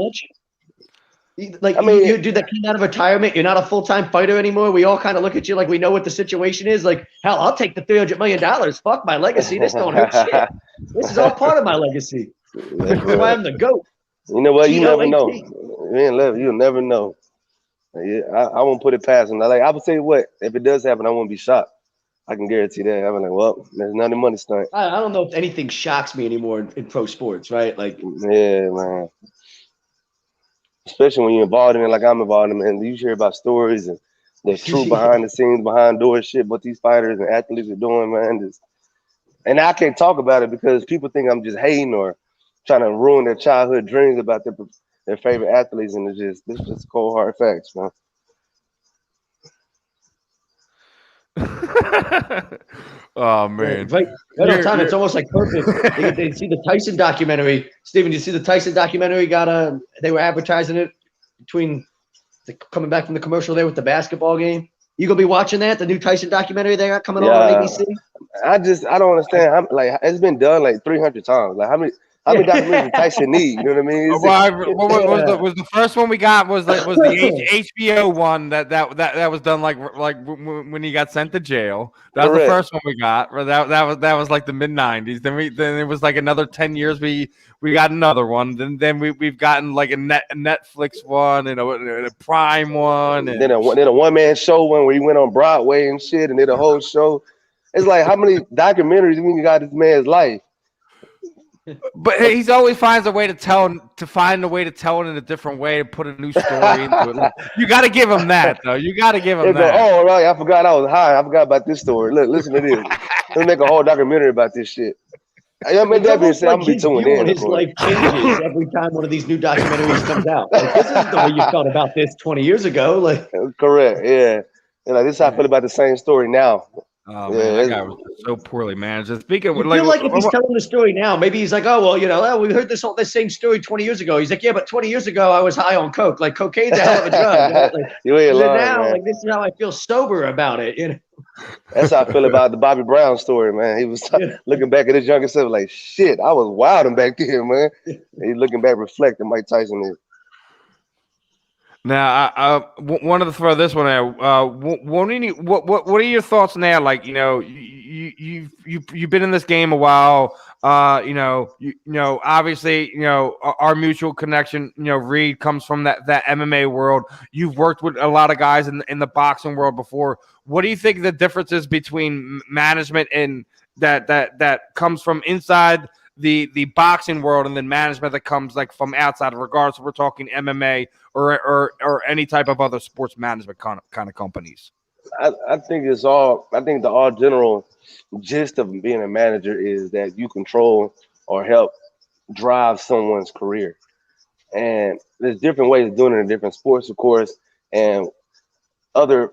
Like, I mean, you dude that came out of retirement, you're not a full-time fighter anymore. We all kind of look at you like we know what the situation is. Like, hell, I'll take the $300 million. Fuck my legacy. This don't hurt shit. This is all part of my legacy. Why I'm the GOAT. You know what? You never know. You'll never know. Yeah, I won't put it past him. Like I would say, what if it does happen? I won't be shocked. I can guarantee that. I'm like, well, there's not any money stunt. I don't know if anything shocks me anymore in pro sports, right? Like, yeah, man. Especially when you're involved in it, like I'm involved in it, man. You hear about stories and there's truth behind the scenes, behind doors shit, what these fighters and athletes are doing, man. And I can't talk about it because people think I'm just hating or trying to ruin their childhood dreams about their favorite athletes, and it's just cold hard facts, man. Oh man, right on time. It's almost like perfect. They see the Tyson documentary. Steven, did you see the Tyson documentary? They were advertising it between coming back from the commercial there with the basketball game. You gonna be watching that? The new Tyson documentary they got coming on ABC. I don't understand. Like it's been done like 300 times. Like how many documentaries does Tyson need? You know what I mean? Was the first one we got was the HBO one that was done like when he got sent to jail. That was the first one we got. That was like the mid-90s. Then it was like another 10 years. We got another one. Then we've gotten like a Netflix one and a Prime one. And then a one-man show one where he went on Broadway and shit and did a whole show. It's like how many documentaries we got this man's life? But he's always finds a way to tell it in a different way, to put a new story into it. Like, you got to give him that, though. You got to give him that. Oh, right. I forgot I was high. I forgot about this story. Look, listen to this. Let me make a whole documentary about this shit. Yeah, man, that being said, I'm gonna be tuning in. His life changes every time one of these new documentaries comes out. Like, this isn't the way you felt about this 20 years ago. Like, correct, yeah. And like this, is how I feel about the same story now. Oh man, that guy was so poorly managed. And speaking of, I feel like if he's telling the story now, maybe he's like, oh well, we heard this same story 20 years ago. He's like, yeah, but 20 years ago I was high on coke. Like, cocaine's a hell of a drug. Like, you ain't lying, now, man. like, this is how I feel sober about it. That's how I feel about the Bobby Brown story, man. He was looking back at his younger self like, shit, I was wilding back then, man. He's looking back, reflecting. Mike Tyson is. Now, I wanted to throw this one out. What are your thoughts now? Like, you've been in this game a while. Obviously, our mutual connection. Reed comes from that MMA world. You've worked with a lot of guys in the boxing world before. What do you think the difference is between management and that comes from inside the boxing world, and then management that comes like from outside, regardless if we're talking MMA or any type of other sports management kind of companies? I think the all general gist of being a manager is that you control or help drive someone's career. And there's different ways of doing it in different sports, of course, and other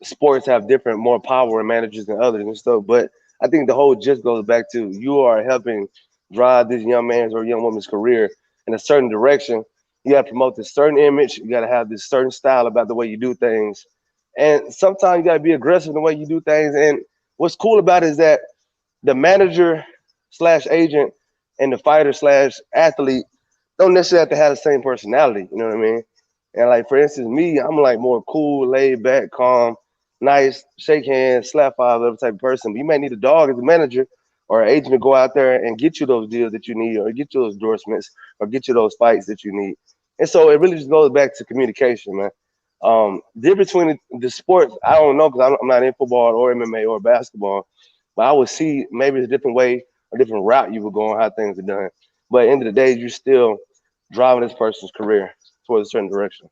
sports have different, more power and managers than others and stuff. But I think the whole gist goes back to you are helping drive this young man's or young woman's career in a certain direction. You got to promote this certain image. You got to have this certain style about the way you do things. And sometimes you got to be aggressive in the way you do things. And what's cool about it is that the manager / agent and the fighter / athlete don't necessarily have to have the same personality. You know what I mean? And like, for instance, me, I'm like more cool, laid back, calm, nice, shake hands, slap five, whatever type of person. But you might need a dog as a manager or an agent to go out there and get you those deals that you need, or get you those endorsements, or get you those fights that you need. And so it really just goes back to communication, man. Difference between the sports, I don't know, because I'm not in football or MMA or basketball, but I would see maybe it's a different way, a different route you would go on how things are done. But at the end of the day, you're still driving this person's career towards a certain direction.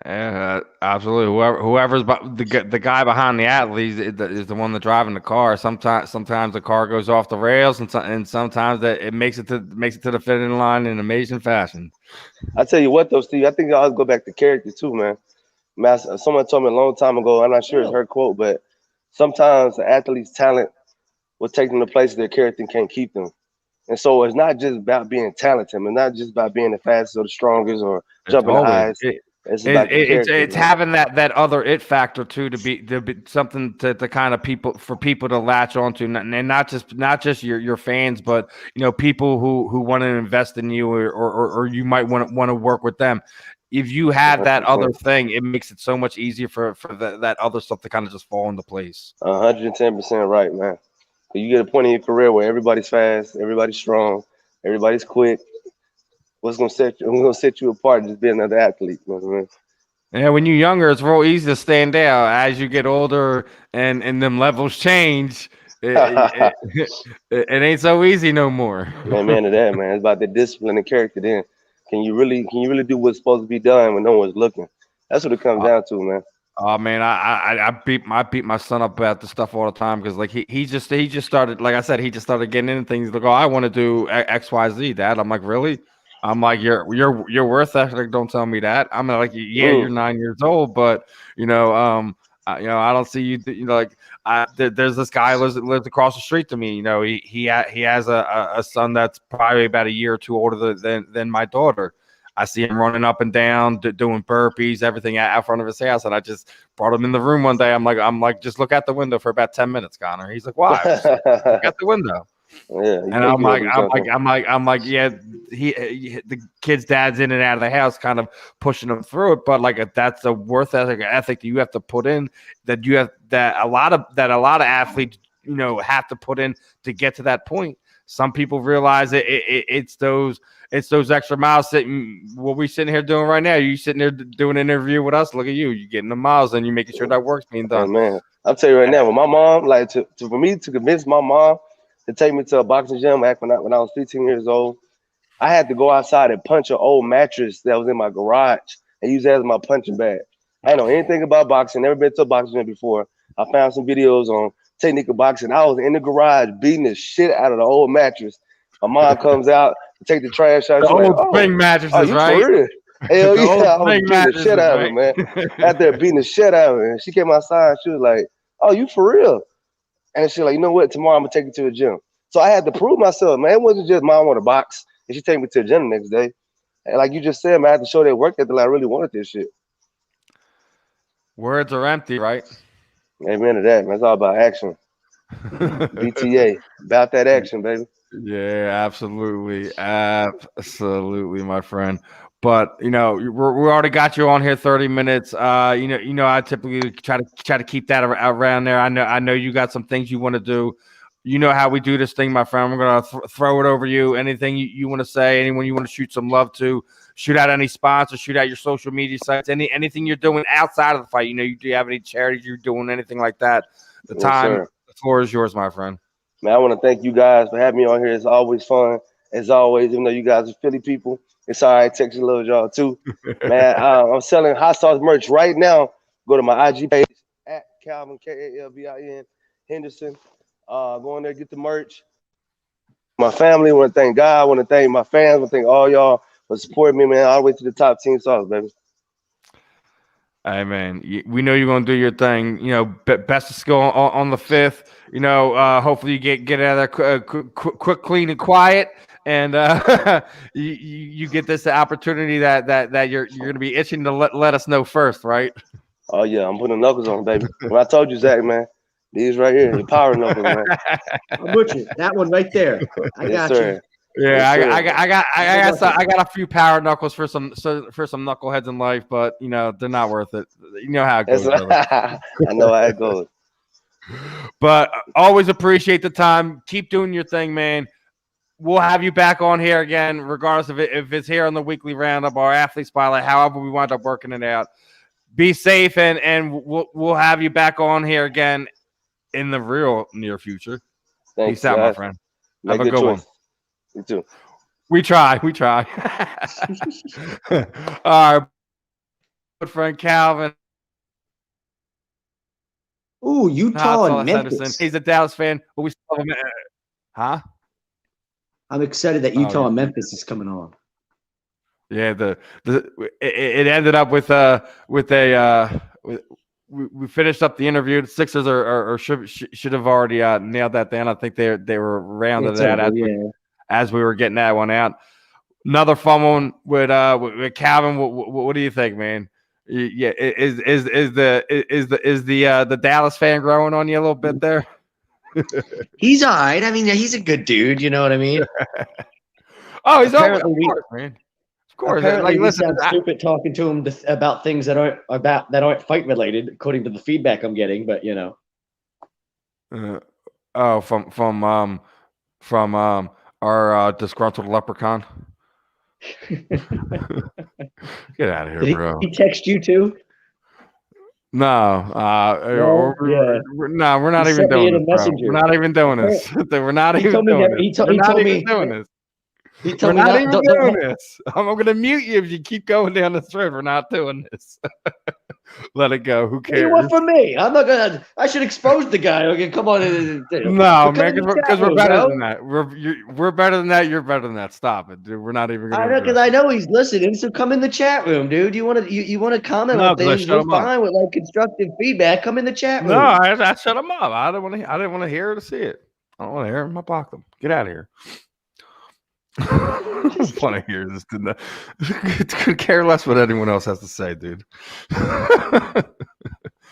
Yeah, absolutely. Whoever's the guy behind the athlete is the one that's driving the car. Sometimes the car goes off the rails, and sometimes that it makes it to the finish line in amazing fashion. I tell you what, though, Steve, I think I always go back to character too, man. Someone told me a long time ago, I'm not sure it's her quote, but sometimes the athlete's talent will take them to places their character can't keep them. And so it's not just about being talented. It's not just about being the fastest or the strongest or jumping the highest. It's having that other it factor too, to be something to kind of people to latch onto, and not just your fans, but people who want to invest in you, or you might want to work with them. If you have that other thing, it makes it so much easier for that other stuff to kind of just fall into place. 110% right, man. You get a point in your career where everybody's fast, everybody's strong, everybody's quick. What's gonna set you apart just being another athlete? You know what I mean? Yeah, when you're younger, it's real easy to stand out. As you get older and them levels change, it ain't so easy no more. Man, to that, man. It's about the discipline and character. Then can you really do what's supposed to be done when no one's looking? That's what it comes down to, man. Oh man, I beat my son up about this stuff all the time, because like he just started, like I said, he just started getting into things. Like, oh, I want to do XYZ, Dad. I'm like, really? I'm like, you're worth that. Like, don't tell me that. I'm like, yeah, you're 9 years old, but I don't see you. There's this guy lives across the street to me. He has a son that's probably about a year or two older than my daughter. I see him running up and down, doing burpees, everything out front of his house, and I just brought him in the room one day. I'm like, just look out the window for about 10 minutes, Connor. He's like, why? Look out the window. Yeah, and I'm like, yeah. The kid's dad's in and out of the house, kind of pushing him through it. But like, that's a worth ethic that you have to put in, that a lot of athletes, have to put in to get to that point. Some people realize it's those extra miles. What we sitting here doing right now, you sitting there doing an interview with us. Look at you getting the miles, and you making sure that work's being done. Oh, man, I'll tell you right now, with my mom, like for me to convince my mom to take me to a boxing gym back when I was 15 years old. I had to go outside and punch an old mattress that was in my garage and use that as my punching bag. I didn't know anything about boxing, never been to a boxing gym before. I found some videos on technique of boxing. I was in the garage beating the shit out of the old mattress. My mom comes out to take the trash out. The She's old like, swing mattresses, you right? for real? Hell The old yeah, I was swing beating the shit out of it, man. Out there beating the shit out of it. And she came outside and she was like, oh, you for real? And she's like, you know what? Tomorrow I'm going to take you to the gym. So I had to prove myself, man. It wasn't just mom want to box. And she take me to the gym the next day. And like you just said, man, I had to show that work ethic that I really wanted this shit. Words are empty, right? Amen to that, man. It's all about action. BTA. About that action, baby. Yeah, absolutely. Absolutely, my friend. But we already got you on here 30 minutes. I typically try to keep that around there. I know you got some things you want to do. You know how we do this thing, my friend. I'm gonna throw it over you. Anything you want to say, anyone you want to shoot some love to, shoot out any sponsors, shoot out your social media sites, anything you're doing outside of the fight. Do you have any charities you're doing, anything like that? The floor is yours, my friend. Man, I want to thank you guys for having me on here. It's always fun. As always, even though you guys are Philly people, it's all right. Texas loves y'all too. Man, I'm selling hot sauce merch right now. Go to my IG page at Kalvin, Kalvin, Henderson. Go in there, get the merch. My family, I want to thank God. I want to thank my fans. I want to thank all y'all for supporting me, man, all the way to the top team sauce, baby. Hey, man, we know you're going to do your thing. Best of skill on the 5th. Hopefully you get out of there quick, clean, and quiet. And you get this opportunity that you're going to be itching to let us know first, right? Oh, yeah, I'm putting knuckles on, baby. When I told you, Zach, man, these right here, your power knuckles, man. I'm with you. That one right there. I got you. Yeah, I got a few power knuckles for some knuckleheads in life, but they're not worth it. You know how it goes. I know how it goes. But always appreciate the time. Keep doing your thing, man. We'll have you back on here again, regardless of if it's here on the weekly roundup or athlete spotlight, however we wind up working it out. Be safe, and we'll have you back on here again in the real near future. Thanks, Peace out, guys. my friend. Make Have a good one. You too. We try. All right, good friend Kalvin. Ooh, Utah and Memphis. Henderson. He's a Dallas fan, but we still have him. Huh? I'm excited that Utah and Memphis is coming on. Yeah, it ended up with we finished up the interview. The Sixers should have already nailed that down. I think they were rounded that as we were getting that one out. Another fun one with Kalvin. What do you think, man? Yeah, is the Dallas fan growing on you a little bit there? He's all right. I mean, he's a good dude. You know what I mean? Oh, he's always, of course, man. Of course. Apparently, we sound stupid talking to him about things that aren't fight related, according to the feedback I'm getting. But from our disgruntled leprechaun. Get out of here, bro. He text you too? No, we're not even doing this. We're not even doing this. We're not even doing this. We're not even doing this. We're not even doing this. I'm going to mute you if you keep going down this road. We're not doing this. Let it go. Who cares? What for me? I'm not gonna. I should expose the guy. Okay, come on. No, man, because we're better than that. We're better than that. You're better than that. Stop it, dude. We're not even. I know, because I know he's listening. So come in the chat room, dude. You want to comment on things? We're fine with constructive feedback. Come in the chat room. No, I shut him up. I didn't want to hear or to see it. I don't want to hear him. I blocked him. Get out of here. I just want to hear this. Could care less what anyone else has to say, dude. I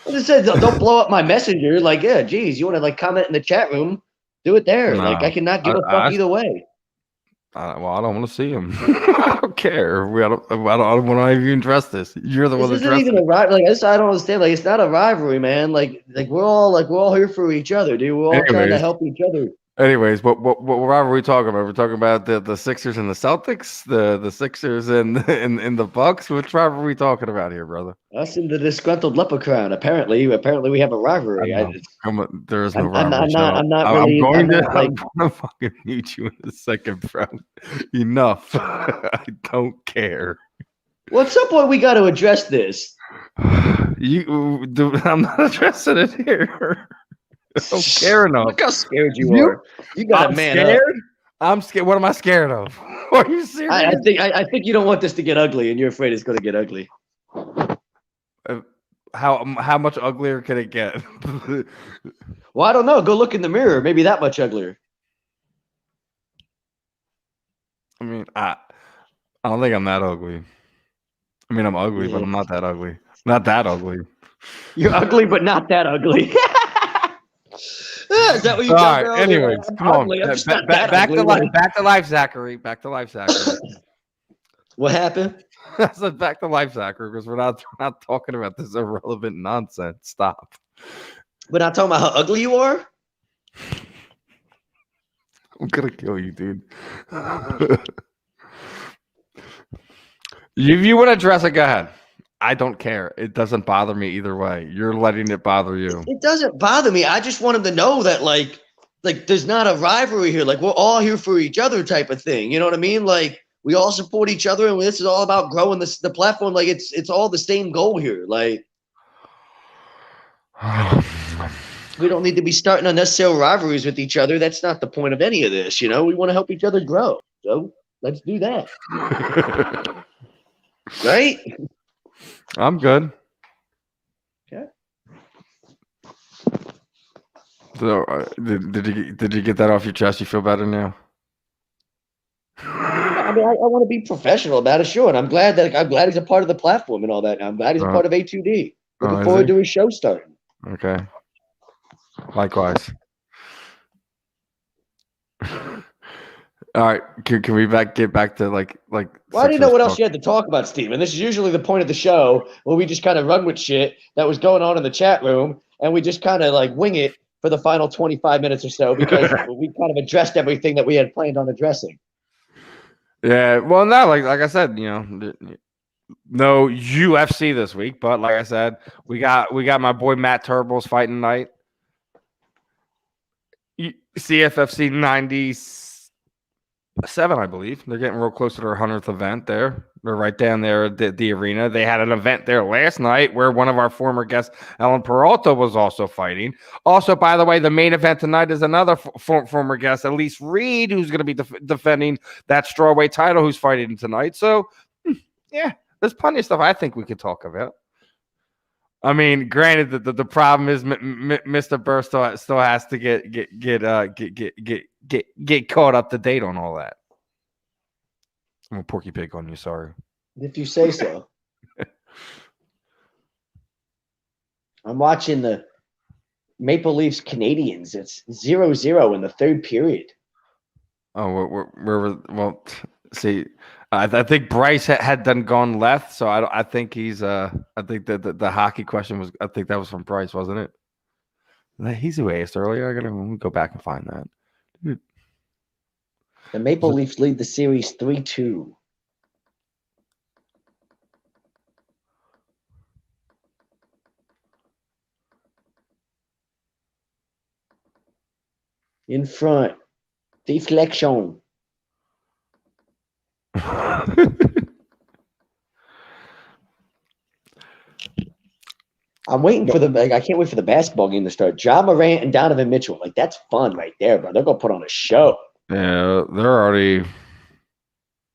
just said, don't blow up my messenger. Geez, you want to comment in the chat room? Do it there. No, I cannot give a fuck either way. I don't want to see him. I don't care. I don't want to even address this. You're the one that isn't even a rivalry. I don't understand. It's not a rivalry, man. We're all here for each other, dude. We're all trying to help each other. Anyways, what rivalry are we talking about? We're talking about the Sixers and the Celtics, the Sixers and the Bucks. Which rivalry are we talking about here, brother? Us and the disgruntled leprechaun. Apparently we have a rivalry. There is no rivalry. I'm not really. I'm gonna fucking mute you in a second, bro. Enough. I don't care. Well, at some point we got to address this. I'm not addressing it here. I don't care enough. Look how scared you are. You got a man scared? up. I'm scared. What am I scared of? Are you serious? I think you don't want this to get ugly, and you're afraid it's going to get ugly. How much uglier can it get? Well, I don't know. Go look in the mirror. Maybe that much uglier. I mean, I don't think I'm that ugly. I mean, I'm ugly, but I'm not that ugly. Not that ugly. You're ugly, but not that ugly. Is that what you All tell right. girls? Anyways, come on. Back to life. Back to life, Zachary. Back to life, Zachary. What happened? I said back to life, Zachary, because we're not talking about this irrelevant nonsense. Stop. We're not talking about how ugly you are? I'm gonna kill you, dude. If you want to address it, go ahead. I don't care. It doesn't bother me either way. You're letting it bother you. It doesn't bother me. I just want him to know that, like there's not a rivalry here. Like, we're all here for each other type of thing. You know what I mean? Like, we all support each other, and this is all about growing the platform. Like, it's all the same goal here. Like, we don't need to be starting unnecessary rivalries with each other. That's not the point of any of this. You know, we want to help each other grow. So let's do that. Right? I'm good. Okay. So, did you get that off your chest? You feel better now? I mean, I want to be professional about it, sure, and I'm glad he's a part of the platform and all that. I'm glad he's a part of A2D. Looking forward to his show starting. Okay. Likewise. All right, can we get back to like? Well, I didn't know what else you had to talk about, Steven. This is usually the point of the show where we just kind of run with shit that was going on in the chat room, and we just kind of like wing it for the final 25 minutes or so because we kind of addressed everything that we had planned on addressing. Yeah, well, no, like I said, you know, no UFC this week, but like I said, we got my boy Matt Turbo's fighting tonight. CFFC 97, I believe. They're getting real close to their 100th event there. They're right down there at the arena. They had an event there last night where one of our former guests, Ellen Peralta, was also fighting. Also, by the way, the main event tonight is another former guest, Elise Reed, who's going to be defending that strawweight title, who's fighting tonight. So, yeah, there's plenty of stuff I think we could talk about. I mean, granted, the problem is Mr. Burr still has to get caught up to date on all that. I'm a porky pig on you, sorry. If you say so. I'm watching the Maple Leafs Canadians. It's 0-0 in the third period. Oh, well, see, I think Bryce had done gone left, so I think he's I think the hockey question was, I think that was from Bryce, wasn't it? He's who asked earlier. I gotta go back and find that. Dude. The Maple Leafs lead the series 3-2. In front. Deflection. I'm waiting for I can't wait for the basketball game to start. Ja Morant and Donovan Mitchell. Like, that's fun right there, bro. They're going to put on a show. Yeah, they're already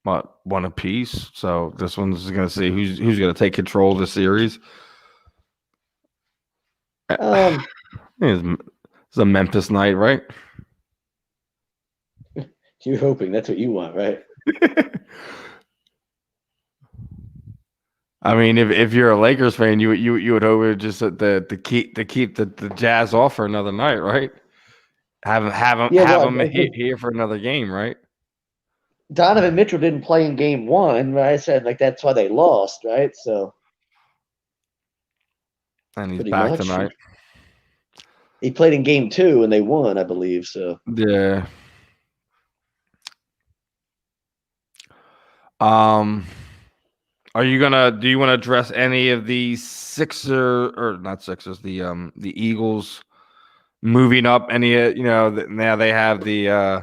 one apiece. So this one's going to see who's going to take control of the series. It's a Memphis night, right? You're hoping that's what you want, right? I mean, if you're a Lakers fan, you would hope it would just to keep the Jazz off for another night, right? Have them here for another game, right? Donovan Mitchell didn't play in game one, right? I said like that's why they lost, right? So, and he's back tonight. He played in game 2 and they won, I believe. So Yeah. Do you want to address any of the the Eagles moving up any now they have the I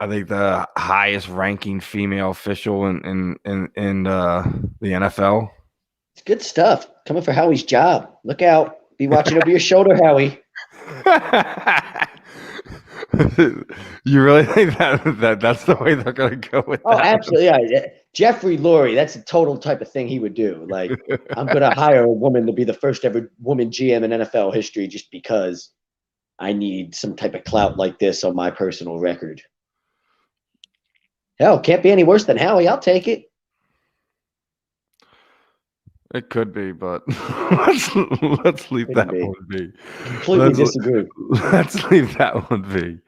think the highest ranking female official in the NFL. it's good stuff. Coming for Howie's job. Look out. Be watching over your shoulder, Howie. You really think that's the way they're going to go with that? Oh, absolutely. Yeah. Jeffrey Lurie, that's a total type of thing he would do. Like, I'm going to hire a woman to be the first ever woman GM in NFL history just because I need some type of clout like this on my personal record. Hell, can't be any worse than Howie. I'll take it. It could be, but let's leave that one be. Completely disagree. Let's leave that one be.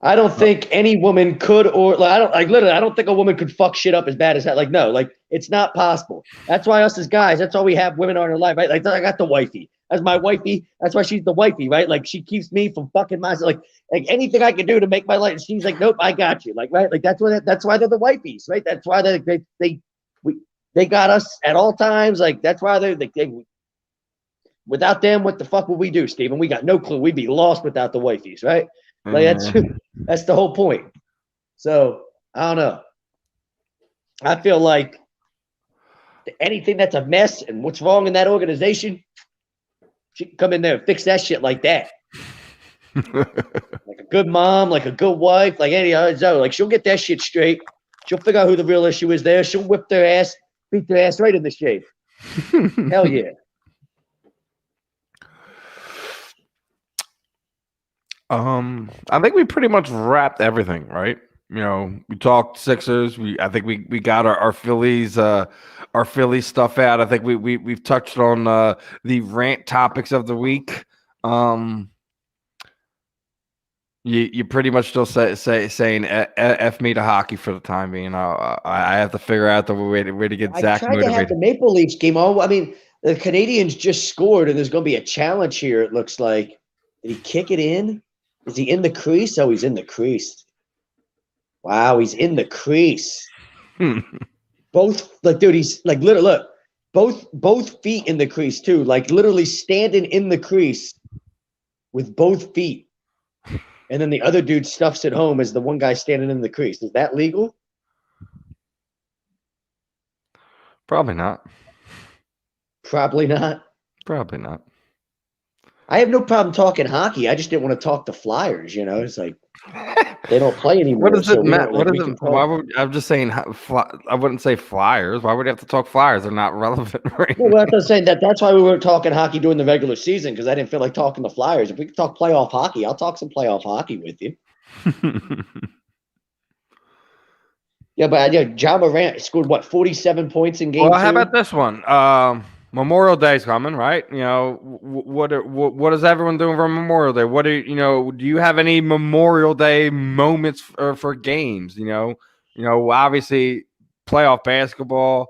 I don't think any woman could, or like, I don't think a woman could fuck shit up as bad as that. Like, no, like it's not possible. That's why us as guys, that's why we have women on our life, right? Like I got the wifey. That's my wifey. That's why she's the wifey, right? Like she keeps me from fucking myself. Like anything I can do to make my life. She's like, nope, I got you. Like, right? Like that's why they're the wifeys, right? That's why they got us at all times. Like that's why they without them, what the fuck would we do, Steven? We got no clue. We'd be lost without the wifeys, right? Like that's the whole point. So I don't know. I feel like anything that's a mess and what's wrong in that organization, she can come in there and fix that shit like that. Like a good mom, like a good wife, like any other. Like she'll get that shit straight. She'll figure out who the real issue is there. She'll whip their ass, beat their ass right in the shape. Hell yeah. I think we pretty much wrapped everything, right? You know, we talked Sixers. I think we got our Phillies stuff out. I think we've touched on the rant topics of the week. You pretty much still saying F me to hockey for the time being. I have to figure out the way to get Zach motivated. I tried to have the Maple Leafs game on. I mean, the Canadians just scored, and there's going to be a challenge here. It looks like. Did he kick it in? Is he in the crease? Oh, he's in the crease. Wow, he's in the crease. Both, like, dude, he's like, literally, look, both feet in the crease too. Like, literally standing in the crease with both feet. And then the other dude stuffs it home as the one guy standing in the crease. Is that legal? Probably not. Probably not. Probably not. I have no problem talking hockey. I just didn't want to talk the Flyers. You know, it's like they don't play anymore. What does it matter? I'm just saying. I wouldn't say Flyers. Why would you have to talk Flyers? They're not relevant, right? Well, that's saying that's why we weren't talking hockey during the regular season because I didn't feel like talking the Flyers. If we could talk playoff hockey, I'll talk some playoff hockey with you. Yeah, but John Morant scored 47 points in game 2? Well, how about this one? Memorial Day's coming, right? You know, what is everyone doing for Memorial Day? What do you have any Memorial Day moments for games? You know, obviously playoff basketball.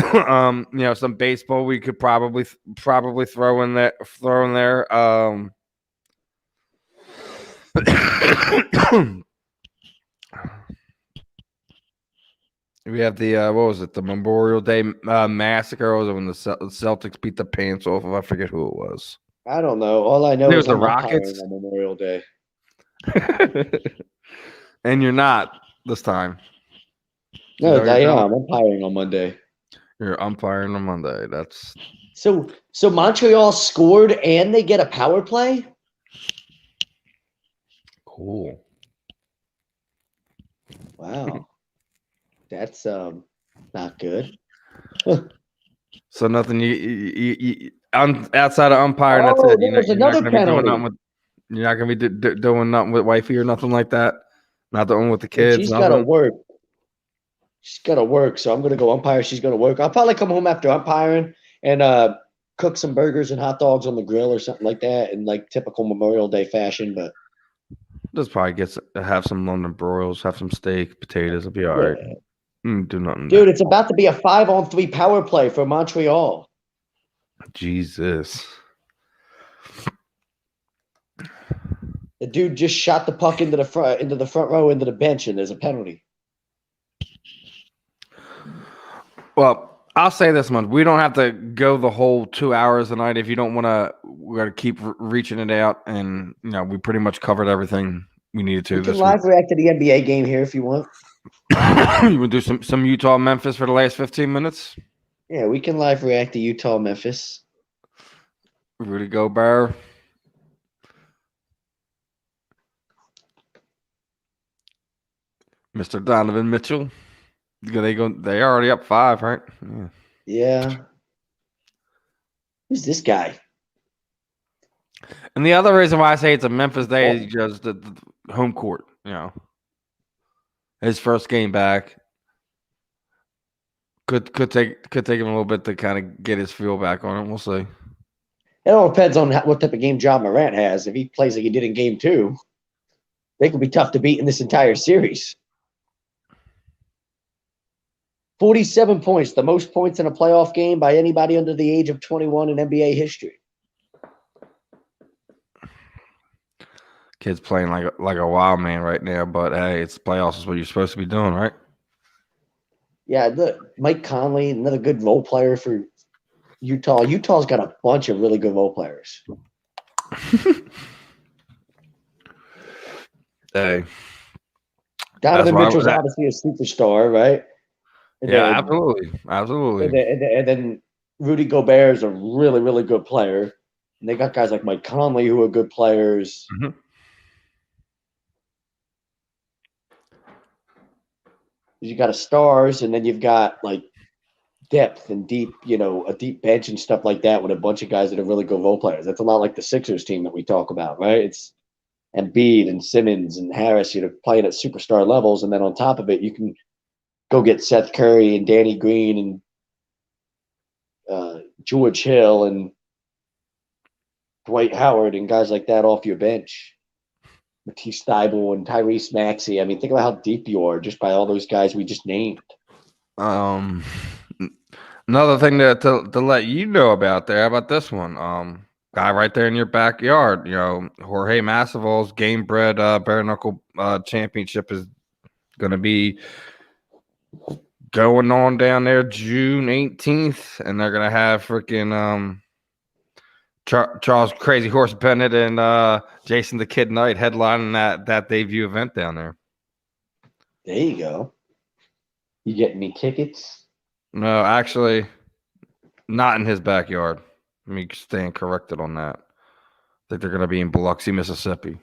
Some baseball we could probably throw in there. We have the what was it? The Memorial Day massacre. Or was it when the Celtics beat the pants off of? I forget who it was. I don't know. All I know is the Rockets on Memorial Day. And you're not this time. No, I'm umpiring on Monday. You're umpiring on Monday. That's so Montreal scored and they get a power play. Cool. Wow. That's not good. So nothing. You outside of umpiring. That's it. There's another penalty. You're not gonna be doing nothing with wifey or nothing like that. Not the one with the kids. She's got to work. She's got to work, so I'm gonna go umpire. She's gonna work. I'll probably come home after umpiring and cook some burgers and hot dogs on the grill or something like that, in like typical Memorial Day fashion. But just probably have some London broils, have some steak, potatoes. It'll be all right. Do nothing, dude. It's about to be a 5-on-3 power play for Montreal. Jesus. dude just shot the puck into the front row, into the bench, and there's a penalty. Well, I'll say this much: we don't have to go the whole 2 hours a night. If you don't want to, we're gonna keep reaching it out, and we pretty much covered everything we needed to. We can live react to the NBA game here if you want. You want to do some Utah Memphis for the last 15 minutes? Yeah, we can live react to Utah Memphis. Rudy Gobert. Mr. Donovan Mitchell. They already up 5, right? Yeah. Who's this guy? And the other reason why I say it's a Memphis day is just the home court. His first game back could take him a little bit to kind of get his feel back on it. We'll see. It all depends on what type of game John Morant has. If he plays like he did in Game 2, they could be tough to beat in this entire series. 47 points, the most points in a playoff game by anybody under the age of 21 in NBA history. Kid's playing like a wild man right now, but hey, it's playoffs is what you're supposed to be doing, right? Yeah, Mike Conley, another good role player for Utah. Utah's got a bunch of really good role players. Hey. Donovan Mitchell's obviously a superstar, right? And absolutely. And then Rudy Gobert is a really, really good player. And they got guys like Mike Conley who are good players. Mm-hmm. You got stars, and then you've got like depth and deep, a deep bench and stuff like that with a bunch of guys that are really good role players. That's a lot like the Sixers team that we talk about, right? It's Embiid and Simmons and Harris, playing at superstar levels, and then on top of it, you can go get Seth Curry and Danny Green and George Hill and Dwight Howard and guys like that off your bench. Matisse Thybulle and Tyrese Maxey. I mean, think about how deep you are just by all those guys we just named. Another thing to let you know about there. How about this one? Guy right there in your backyard. Jorge Masvidal's game bred bare knuckle championship is going to be going on down there June 18th, and they're going to have freaking Charles Crazy Horse Bennett and Jason the Kid Knight headlining that debut event down there. There you go. You getting me tickets? No, actually, not in his backyard. Let me stand corrected on that. I think they're going to be in Biloxi, Mississippi.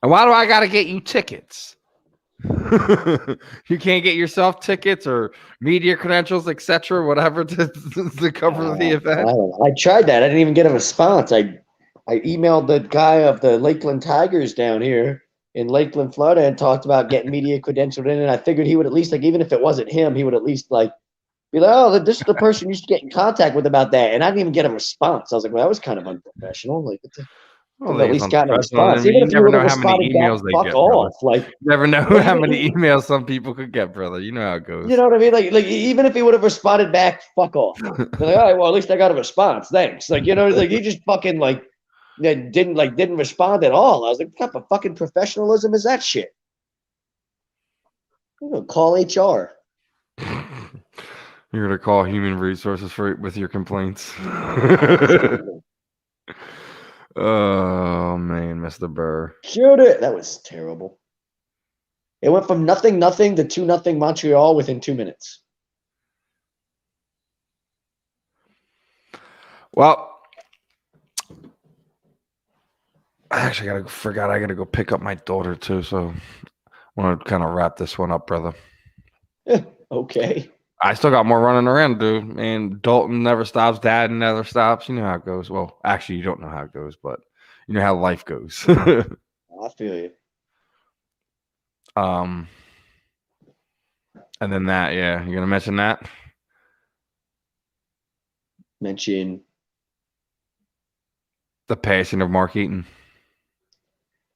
And why do I got to get you tickets? You can't get yourself tickets or media credentials, etc., whatever to cover the event. I tried that. I didn't even get a response. I emailed the guy of the Lakeland Tigers down here in Lakeland, Florida, and talked about getting media credentialed in. And I figured he would at least, even if it wasn't him, he would at least be like, oh, this is the person you should get in contact with about that. And I didn't even get a response. I was like, well, that was kind of unprofessional. Like, at least got a response. Even if you never know how many emails they get. Off. Like, you never know how many emails some people could get, brother. You know how it goes. You know what I mean? Like even if he would have responded back, fuck off. They're like, all right, well, at least I got a response. Thanks. Like, he just fucking didn't respond at all. I was like, what type of fucking professionalism is that shit? I'm gonna call HR. You're gonna call human resources with your complaints. Oh man, Mr. Burr. Shoot it. That was terrible. It went from 0-0 to 2-0 Montreal within 2 minutes. Well, I actually I gotta go pick up my daughter too, so I want to kind of wrap this one up, brother. Okay. I still got more running around, dude. And Dalton never stops. Dad never stops. You know how it goes. Well, actually, you don't know how it goes, but you know how life goes. I feel you. And then that, yeah. You're gonna mention that? Mention the passing of Mark Eaton.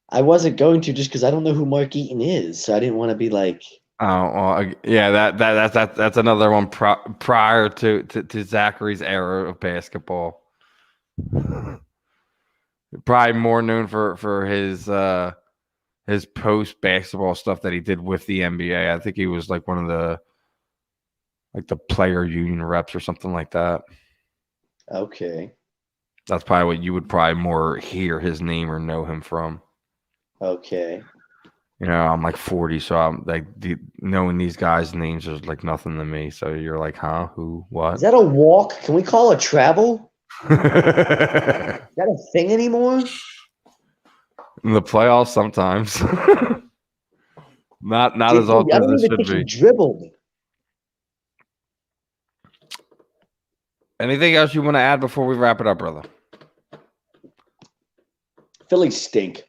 I wasn't going to just because I don't know who Mark Eaton is, so I didn't want to be like. Oh, well, yeah, that's another one prior to Zachary's era of basketball. Probably more known for his post basketball stuff that he did with the NBA. I think he was like one of the player union reps or something like that. Okay. That's probably what you would probably more hear his name or know him from. Okay. You know, I'm like 40, so I'm like knowing these guys' names is like nothing to me. So you're like, huh? Who? What? Is that a walk? Can we call it travel? In Is that a thing anymore? the playoffs, sometimes. not Dude, as often I as don't it even should think he be. dribbled. Anything else you want to add before we wrap it up, brother? Phillies stink.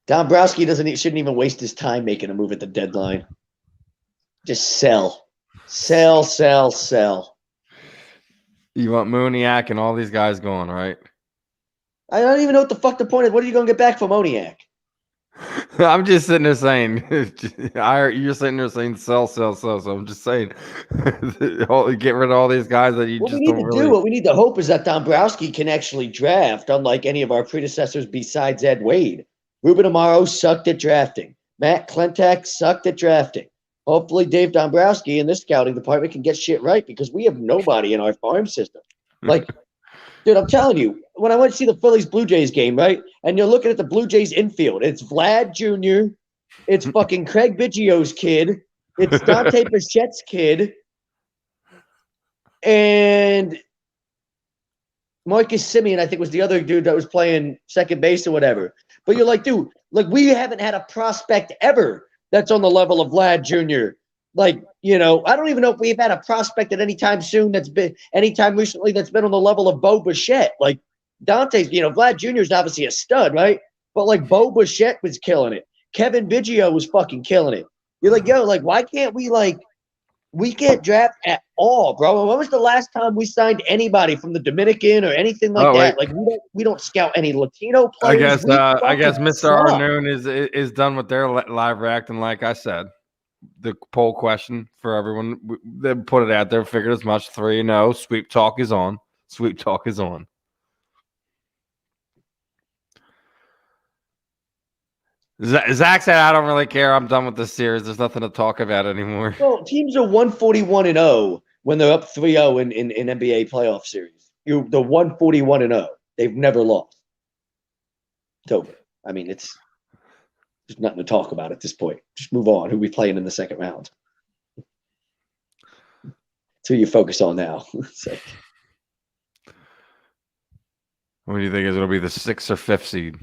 Dombrowski shouldn't even waste his time making a move at the deadline. Just sell. You want Moniak and all these guys going, right? I don't even know what the fuck the point is. What are you going to get back from Moniak? I'm just sitting there saying, you're sitting there saying sell. So I'm just saying, get rid of all these guys that you What just we need don't to really. do, what we need to hope is that Dombrowski can actually draft, unlike any of our predecessors besides Ed Wade. Ruben Amaro sucked at drafting. Matt Klentak sucked at drafting. Hopefully Dave Dombrowski and this scouting department can get shit right because we have nobody in our farm system. Like, dude, I'm telling you, when I went to see the Phillies Blue Jays game, right? And you're looking at the Blue Jays infield, it's Vlad Jr., it's fucking Craig Biggio's kid, it's Dante Bichette's kid, and Marcus Semien, I think, was the other dude that was playing second base or whatever. But you're like, dude, like we haven't had a prospect ever that's on the level of Vlad Jr. Like, you know, I don't even know if we've had a prospect at any time soon that's been anytime recently that's been on the level of Bo Bichette. Like Dante's, you know, Vlad Jr. is obviously a stud, right? But like Bo Bichette was killing it. Kevin Biggio was fucking killing it. You're like, yo, like, why can't we can't draft at all, bro? When was the last time we signed anybody from the Dominican or anything like that? Wait. Like we don't scout any Latino I players. guess Mr. suck. Arnoon is done with their live reacting. Like I said, the poll question for everyone, they put it out there. Figured as much. 3-0. Sweep talk is on. Sweep talk is on. Zach said, "I don't really care. I'm done with this series. There's nothing to talk about anymore." Well, teams are 141-0 when they're up 3-0 in NBA playoff series. They're 141-0. They've never lost. It's over. I mean, there's nothing to talk about at this point. Just move on. Who are we playing in the second round? That's who you focus on now. So, What do you think it'll be the 6th or 5th seed?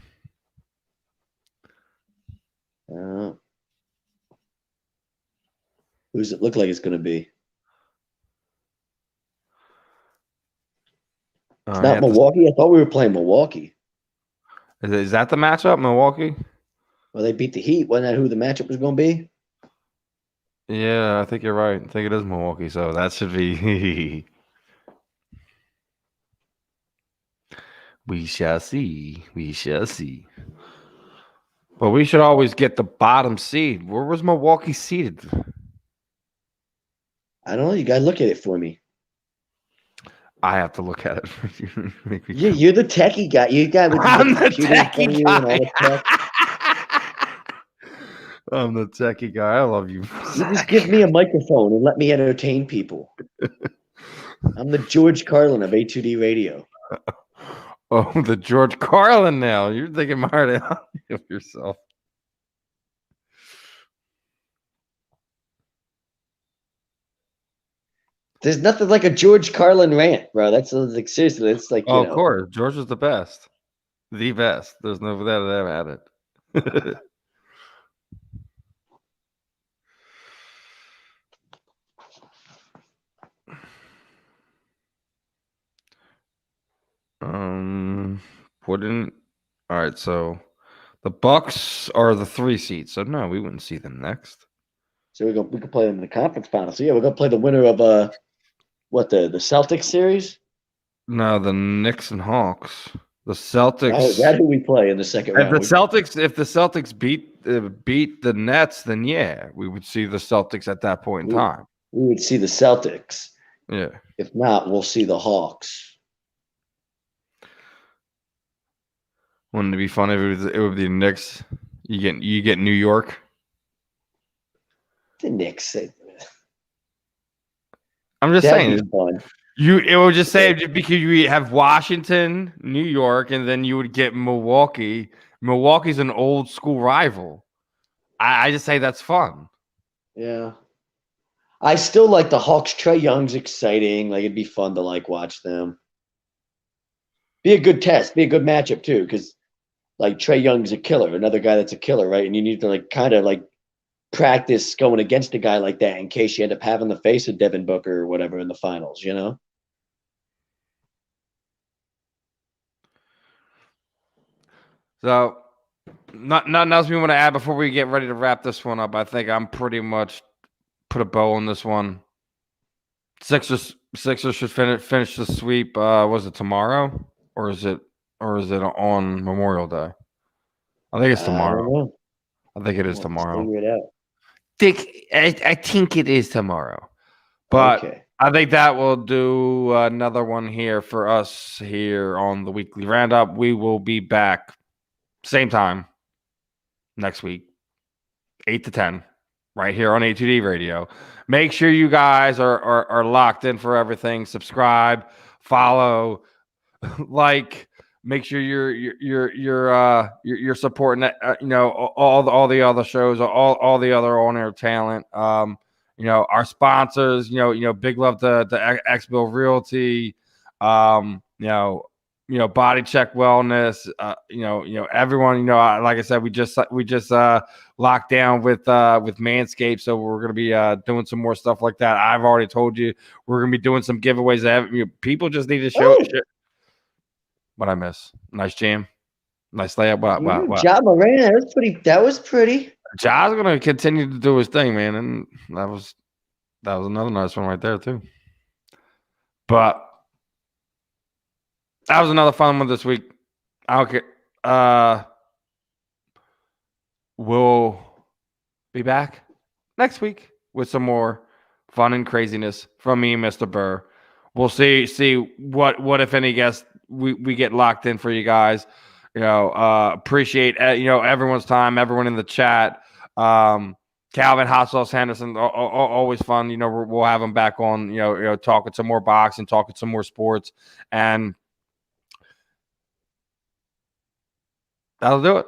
who does it look like it's going to be? It's not Milwaukee. I thought we were playing Milwaukee. Is that the matchup, Milwaukee? Well, they beat the Heat. Wasn't that who the matchup was going to be? Yeah, I think you're right. I think it is Milwaukee, so that should be. We shall see. We shall see. But we should always get the bottom seed. Where was Milwaukee seated? I don't know. You got to look at it for me. I have to look at it. You're the techie guy. You got. I'm the techie guy. I'm the techie guy. I love you. You just give me a microphone and let me entertain people. I'm the George Carlin of A2D Radio. Oh, the George Carlin now. You're thinking hard out of yourself. There's nothing like a George Carlin rant, bro. That's like seriously. It's like of course, George is the best. The best. There's no doubt about it. Wouldn't. All right, so the Bucks are the 3 seed, so no, we wouldn't see them next. So we could play them in the conference final. So yeah, we're gonna play the winner of the Celtics series. No, the Knicks and Hawks. The Celtics. Oh, that's who we play in the second round. If the Celtics beat the Nets, then yeah, we would see the Celtics at that point in time. We would see the Celtics. Yeah. If not, we'll see the Hawks. Wouldn't it be fun if it would be the Knicks? You get New York. The Knicks. I'm just That'd saying. be fun. It would just say because you have Washington, New York, and then you would get Milwaukee. Milwaukee's an old school rival. I just say that's fun. Yeah. I still like the Hawks. Trae Young's exciting. Like, it'd be fun to like watch them. Be a good test. Be a good matchup too, because like Trae Young's a killer, another guy that's a killer, right? And you need to like kind of like practice going against a guy like that in case you end up having the face of Devin Booker or whatever in the finals, you know? So, nothing else we want to add before we get ready to wrap this one up. I think I'm pretty much put a bow on this one. Sixers should finish the sweep. Was it tomorrow or is it on Memorial Day? I think it's tomorrow. I don't know. I think it is tomorrow. Figure it out. I think it is tomorrow. But Okay. I think that will do another one here for us here on the weekly roundup. We will be back same time next week, 8 to 10, right here on A2D Radio. Make sure you guys are locked in for everything. Subscribe, follow, like. Make sure you're supporting all the other shows, all the other on-air talent. Our sponsors. Big love to X-Bill Realty. Body Check Wellness. Everyone. Like I said, we just locked down with Manscaped, so we're gonna be doing some more stuff like that. I've already told you we're gonna be doing some giveaways. People just need to show. What I miss? Nice jam, nice layup. What? Ja Morant, that was pretty. Ja's gonna continue to do his thing, man, and that was another nice one right there too. But that was another fun one this week. Okay, we'll be back next week with some more fun and craziness from me and Mr. Burr. We'll see what if any guests we get locked in for you guys. Appreciate everyone's time, everyone in the chat. Kalvin, Hot Sauce, Henderson, always fun. We'll have them back on. Talking some more boxing, talking some more sports, and that'll do it.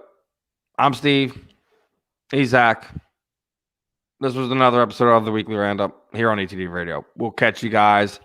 I'm Steve. He's Zach. This was another episode of the Weekly Roundup here on ATD Radio. We'll catch you guys